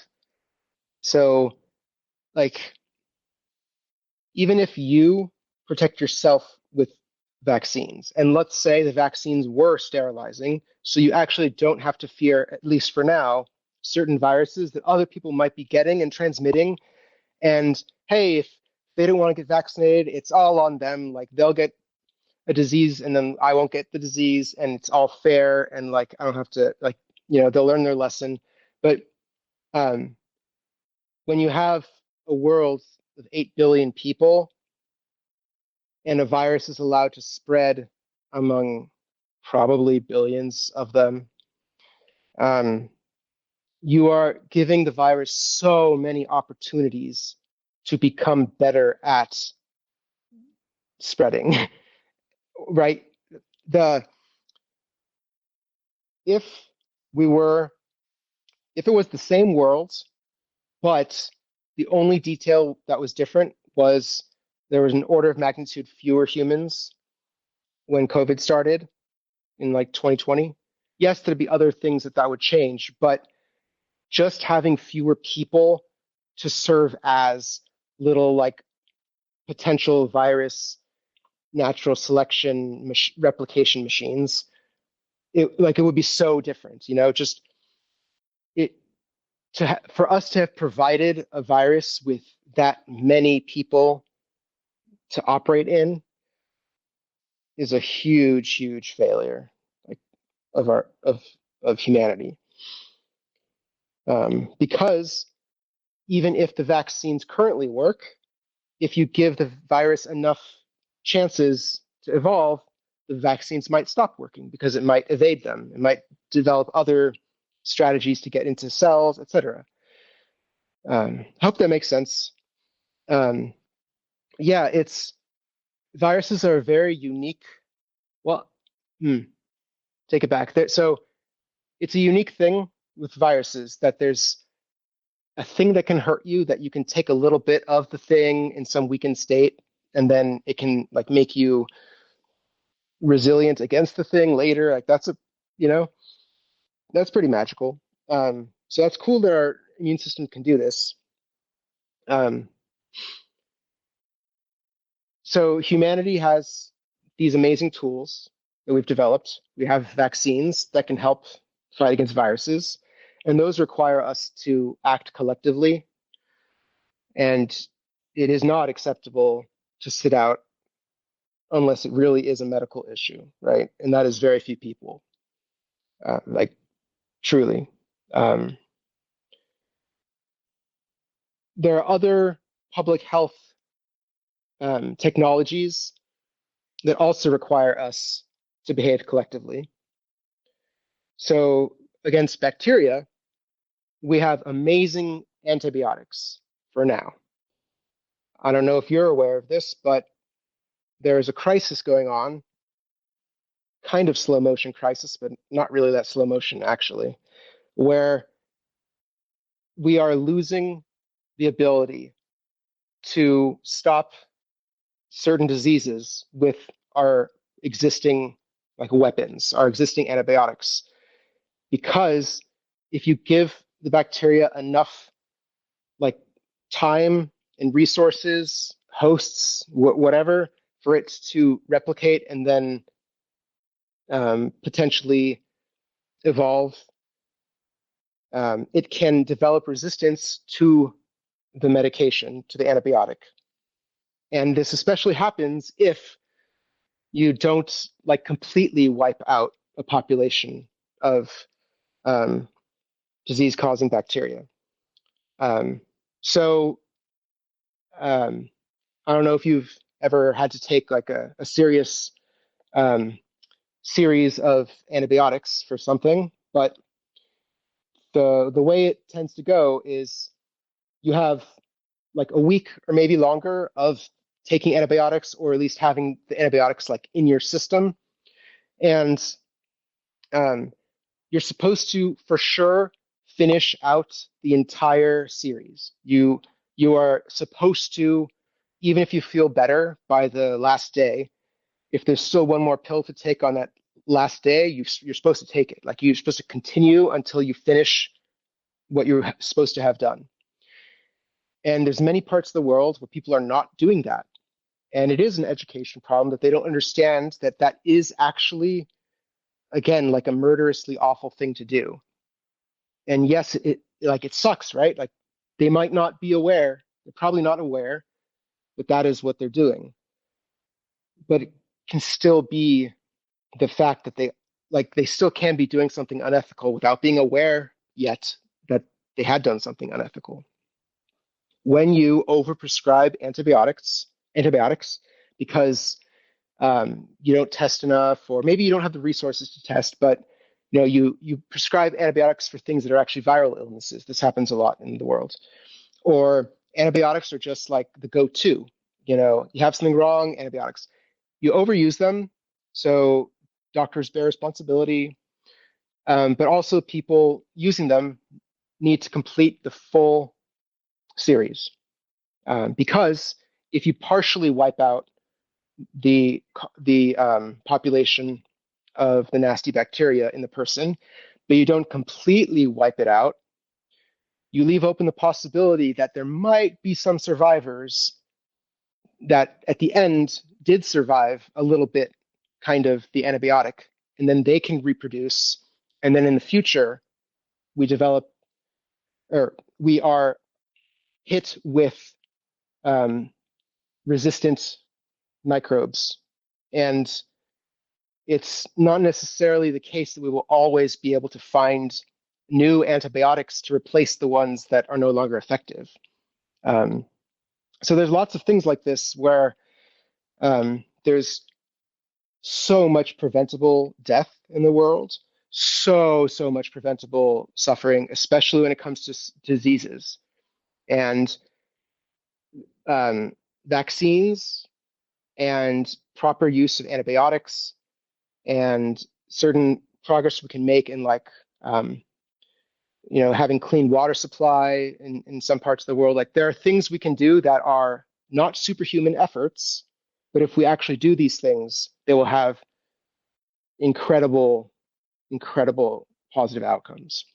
So, like, even if you protect yourself with vaccines, and let's say the vaccines were sterilizing, so you actually don't have to fear, at least for now, certain viruses that other people might be getting and transmitting. And hey, if they don't want to get vaccinated, it's all on them. Like they'll get a disease and then I won't get the disease and it's all fair and like I don't have to like they'll learn their lesson. But um, when you have a world of 8 billion people and a virus is allowed to spread among probably billions of them, um, you are giving the virus so many opportunities to become better at spreading, right? The if we were if it was the same world, but the only detail that was different was there was an order of magnitude fewer humans when COVID started in like 2020. Yes, there'd be other things that would change, but just having fewer people to serve as little like potential virus natural selection replication machines, it would be so different, just it for us to have provided a virus with that many people to operate in is a huge, huge failure, like of our of humanity. Because even if the vaccines currently work, if you give the virus enough chances to evolve, the vaccines might stop working because it might evade them. It might develop other strategies to get into cells, etc. Hope that makes sense. Um, yeah, it's viruses are very unique. Well, hmm, take it back. So it's a unique thing with viruses that there's a thing that can hurt you that you can take a little bit of the thing in some weakened state, and then it can like make you resilient against the thing later. Like you know, that's pretty magical. So that's cool that our immune system can do this. Um, so humanity has these amazing tools that we've developed. We have vaccines that can help fight against viruses, and those require us to act collectively. And it is not acceptable to sit out unless it really is a medical issue, right? And that is very few people, like truly. Um, there are other public health technologies that also require us to behave collectively. So against bacteria, we have amazing antibiotics for now. I don't know if you're aware of this, but there is a crisis going on, kind of slow motion crisis, but not really that slow motion actually, where we are losing the ability to stop certain diseases with our existing like weapons, our existing antibiotics. Because if you give the bacteria enough like time and resources, hosts, whatever, for it to replicate and then potentially evolve, it can develop resistance to the medication, to the antibiotic. And this especially happens if you don't like completely wipe out a population of um, disease-causing bacteria. Um, so um, I don't know if you've ever had to take like a serious um, series of antibiotics for something, but the way it tends to go is you have like a week or maybe longer of taking antibiotics, or at least having the antibiotics like in your system, and um, you're supposed to for sure finish out the entire series. You are supposed to, even if you feel better by the last day, if there's still one more pill to take on that last day, you're supposed to take it. Like you're supposed to continue until you finish what you're supposed to have done. And there's many parts of the world where people are not doing that. And it is an education problem that they don't understand that that is actually, again, like a murderously awful thing to do. And yes, it like it sucks, right? Like they might not be aware, they're probably not aware that that is what they're doing. But it can still be the fact that they still can be doing something unethical without being aware yet that they had done something unethical. When you overprescribe antibiotics because you don't test enough, or maybe you don't have the resources to test, but you prescribe antibiotics for things that are actually viral illnesses. This happens a lot in the world. Or antibiotics are just like the go-to. You have something wrong, antibiotics. You overuse them, so doctors bear responsibility, but also people using them need to complete the full series, because if you partially wipe out the population of the nasty bacteria in the person, but you don't completely wipe it out, you leave open the possibility that there might be some survivors that at the end did survive a little bit, kind of the antibiotic, and then they can reproduce. And then in the future, we develop, or we are hit with um, resistant microbes. And it's not necessarily the case that we will always be able to find new antibiotics to replace the ones that are no longer effective. Um, so there's lots of things like this where there's so much preventable death in the world, so much preventable suffering, especially when it comes to diseases. And um, vaccines and proper use of antibiotics and certain progress we can make in like having clean water supply in some parts of the world. Like there are things we can do that are not superhuman efforts, but if we actually do these things, they will have incredible, incredible positive outcomes.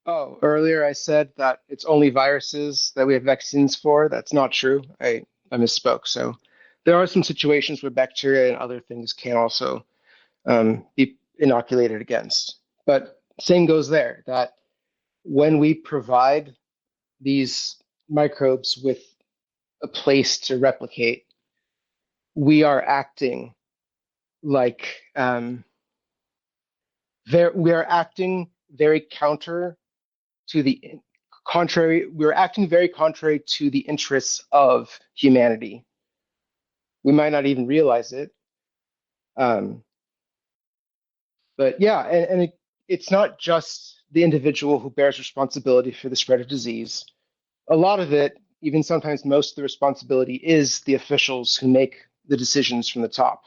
Oh, earlier I said that it's only viruses that we have vaccines for. That's not true. I misspoke. So there are some situations where bacteria and other things can also be inoculated against. But same goes there, that when we provide these microbes with a place to replicate, we are acting like we are acting very counter to the contrary. We're acting very contrary to the interests of humanity. We might not even realize it. Um, but yeah, and it's not just the individual who bears responsibility for the spread of disease. A lot of it, even sometimes most of the responsibility, is the officials who make the decisions from the top.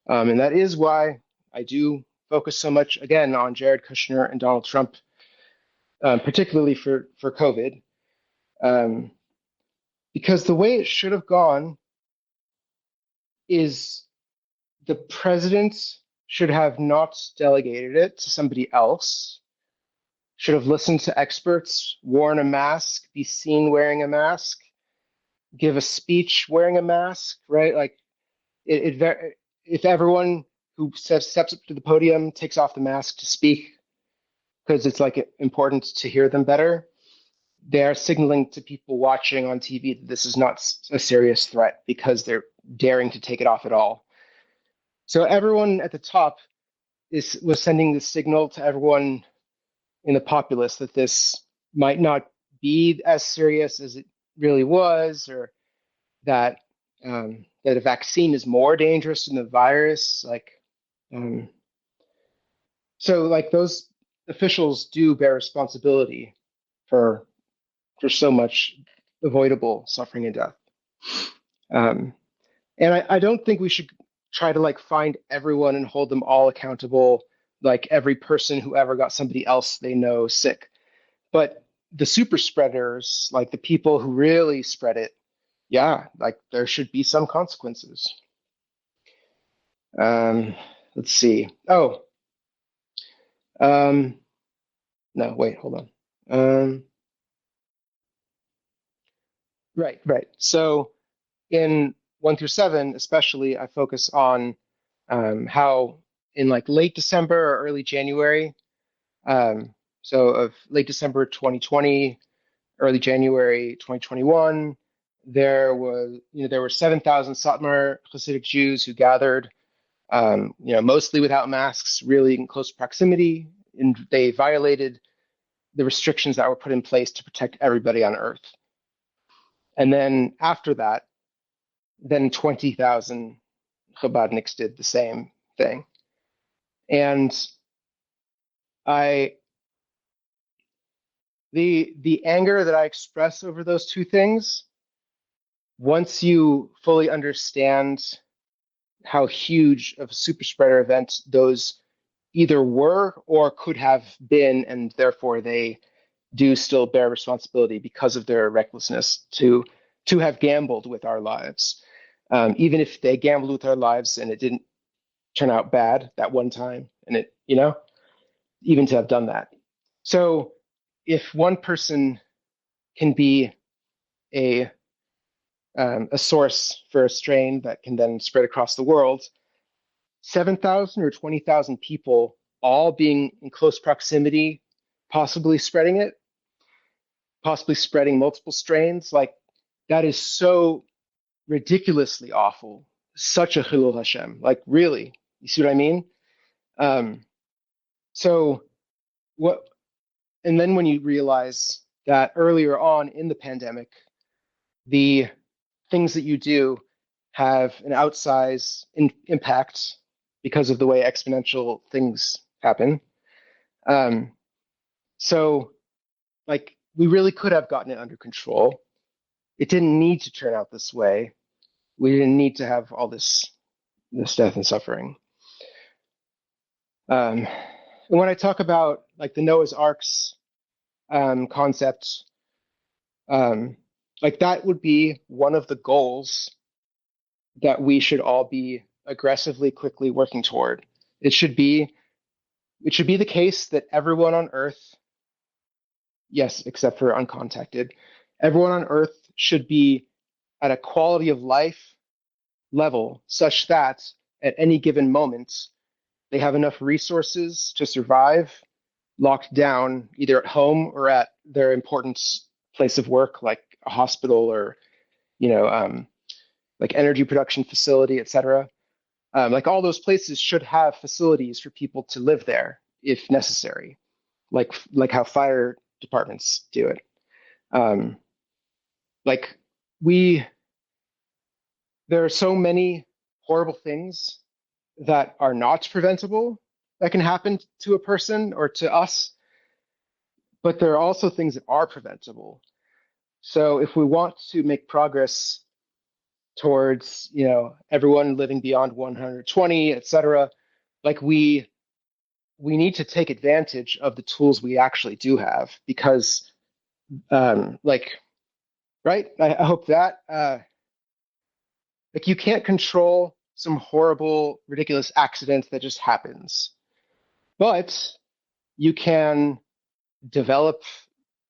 And that is why I do focus so much, again, on Jared Kushner and Donald Trump, particularly for COVID, Um, because the way it should have gone is the president should have not delegated it to somebody else, should have listened to experts, worn a mask, be seen wearing a mask, give a speech wearing a mask, right? Like if everyone who steps up to the podium takes off the mask to speak because it's like important to hear them better, they're signaling to people watching on TV that this is not a serious threat because they're daring to take it off at all. So everyone at the top was sending the signal to everyone in the populace that this might not be as serious as it really was, or that that a vaccine is more dangerous than the virus. Um, like those officials do bear responsibility for so much avoidable suffering and death. Um, and I don't think we should try to like find everyone and hold them all accountable, like every person who ever got somebody else they know sick. But the super spreaders, like the people who really spread it, yeah, like there should be some consequences. Um, let's see. Oh, um, no, wait, hold on. Right. So in 1 through 7, especially, I focus on how in like late December or early January, so of late December 2020, early January 2021, there were 7,000 Satmar Hasidic Jews who gathered, mostly without masks, really in close proximity, and they violated the restrictions that were put in place to protect everybody on Earth. And then after that, then 20,000 Chabadniks did the same thing. And I, the anger that I express over those two things, once you fully understand how huge of a super spreader event those either were or could have been, and therefore they do still bear responsibility because of their recklessness to have gambled with our lives. Even if they gambled with our lives and it didn't turn out bad that one time, and even to have done that. So if one person can be a a source for a strain that can then spread across the world, 7,000 or 20,000 people all being in close proximity, possibly spreading it, possibly spreading multiple strains, like that is so ridiculously awful. Such a chilul Hashem. Like really, you see what I mean? Um, so what? And then when you realize that earlier on in the pandemic, the things that you do have an outsize impact because of the way exponential things happen. Um, so, like, we really could have gotten it under control. It didn't need to turn out this way. We didn't need to have all this death and suffering. And when I talk about like the Noah's Arks concept, um, like that would be one of the goals that we should all be aggressively, quickly working toward. It should be the case that everyone on Earth, yes, except for uncontacted, everyone on Earth should be at a quality of life level such that at any given moment they have enough resources to survive, locked down either at home or at their important place of work, like a hospital or you know, um, like energy production facility, etc. Like all those places should have facilities for people to live there if necessary, like how fire departments do it. Um, like we, there are so many horrible things that are not preventable that can happen to a person or to us, but there are also things that are preventable. So if we want to make progress towards everyone living beyond 120, etc., like we need to take advantage of the tools we actually do have because like
right? I hope that like you can't control some horrible, ridiculous accident that just happens, but you can develop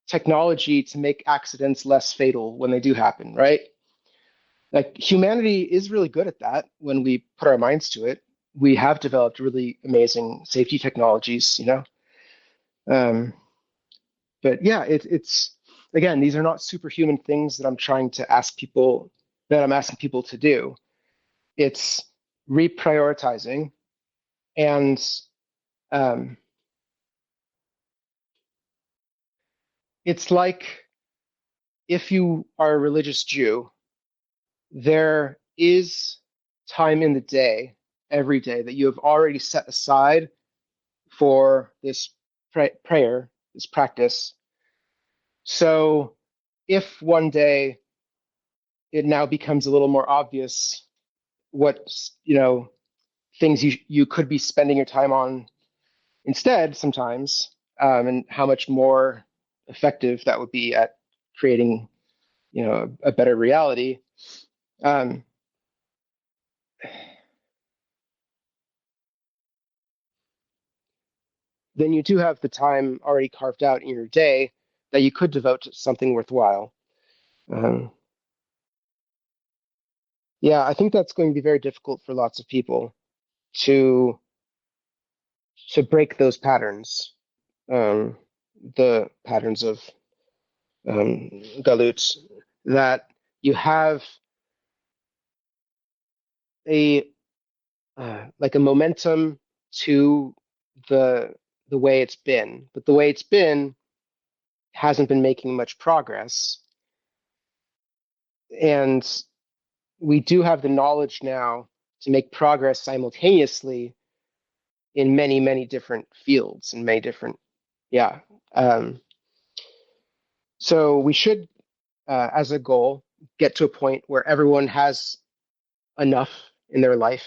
technology to make accidents less fatal when they do happen, right? Like humanity is really good at that when we put our minds to it. We have developed really amazing safety technologies, you know. Um, but yeah, it's again, these are not superhuman things that I'm asking people to do. It's reprioritizing and um, it's like if you are a religious Jew, there is time in the day, every day, that you have already set aside for this prayer, this practice. So if one day it now becomes a little more obvious what, things you could be spending your time on instead sometimes, and how much more effective that would be at creating, a better reality. Um, then you do have the time already carved out in your day that you could devote to something worthwhile. Um, yeah, I think that's going to be very difficult for lots of people to break those patterns, um, the patterns of galut, that you have a like a momentum to the way it's been, but the way it's been hasn't been making much progress, and we do have the knowledge now to make progress simultaneously in many many different fields and many different yeah. um, so we should, as a goal, get to a point where everyone has enough in their life,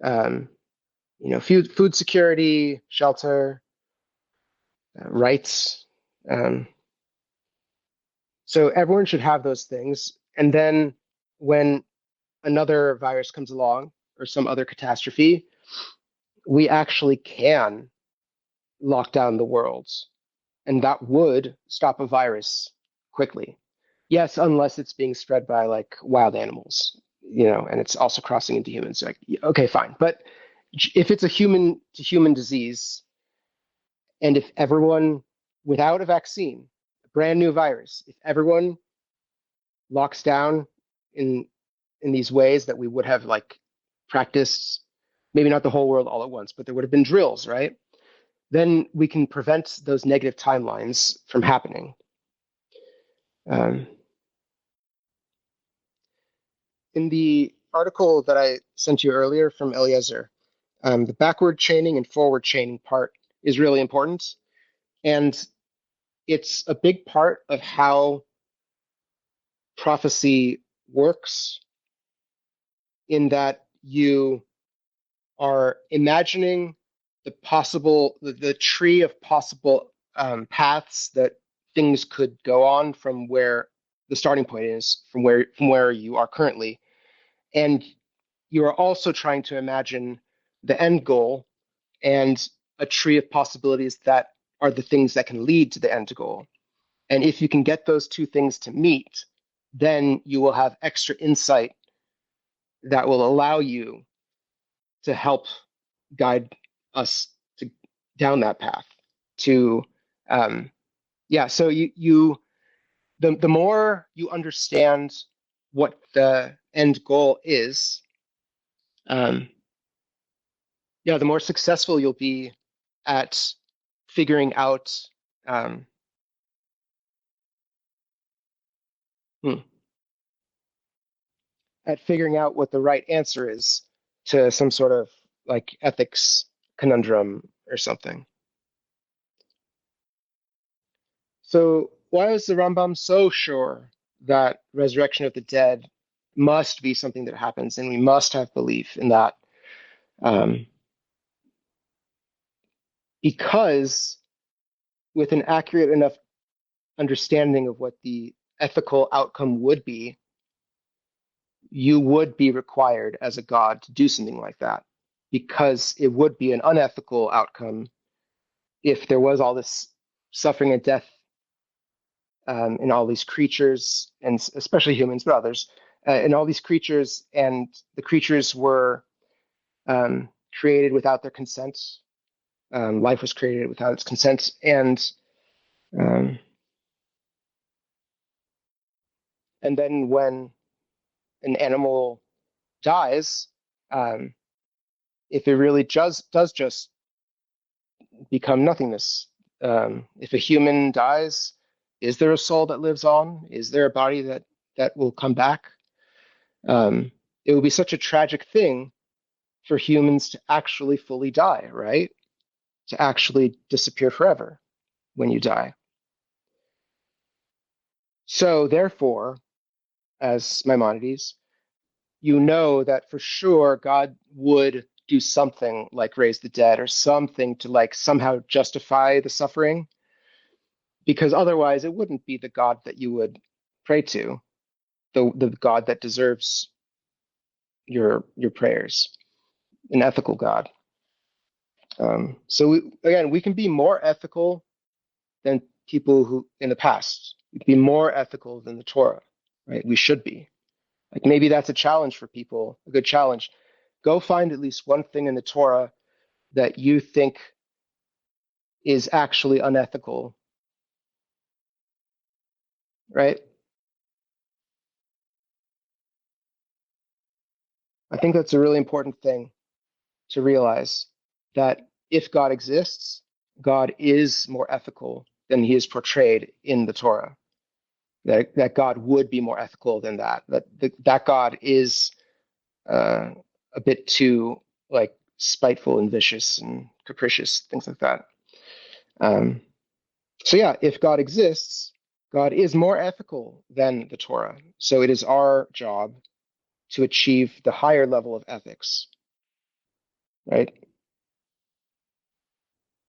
um, food security, shelter, rights. um, so everyone should have those things, and then when another virus comes along or some other catastrophe, we actually can lock down the world, and that would stop a virus quickly. Yes, unless it's being spread by like wild animals, and it's also crossing into humans. Like, okay, fine. But if it's a human to human disease, and if everyone without a vaccine, a brand new virus, if everyone locks down in these ways that we would have like practiced, maybe not the whole world all at once, but there would have been drills, right? Then we can prevent those negative timelines from happening. Um, in the article that I sent you earlier from Eliezer, the backward chaining and forward chaining part is really important. And it's a big part of how prophecy works, in that you are imagining the tree of possible paths that things could go on from where the starting point is, from where you are currently. And you are also trying to imagine the end goal and a tree of possibilities that are the things that can lead to the end goal. And if you can get those two things to meet, then you will have extra insight that will allow you to help guide us to down that path to um yeah. So the more you understand what the end goal is, um yeah, the more successful you'll be at figuring out um hmm, what the right answer is to some sort of like ethics conundrum or something. So why is the Rambam so sure that resurrection of the dead must be something that happens, and we must have belief in that? Um, because with an accurate enough understanding of what the
ethical outcome would be, you would be required as a god to do something like that, because it would be an unethical outcome if there was all this suffering and death in all these creatures, and especially humans, but others, in all these creatures, and the creatures were created without their consent. Life was created without its consent, um, and then when an animal dies, um, if it really does just become nothingness, if a human dies, is there a soul that lives on? Is there a body that will come back? It would be such a tragic thing for humans to actually fully die, right? To actually disappear forever when you die. So, therefore, as Maimonides, you know that for sure God would do something like raise the dead or something to like somehow justify the suffering, because otherwise it wouldn't be the God that you would pray to, the God that deserves your prayers, an ethical God. Again, we can be more ethical than people who in the past. We can be more ethical than the Torah, right? We should be. Like maybe that's a challenge for people, a good challenge. Go find at least one thing in the Torah that you think is actually unethical, right? I think that's a really important thing to realize, that if God exists, God is more ethical than he is portrayed in the Torah. That God would be more ethical than that. That God is uh, a bit too like spiteful and vicious and capricious, things like that. Um, so yeah, if God exists, God is more ethical than the Torah. So it is our job to achieve the higher level of ethics, right?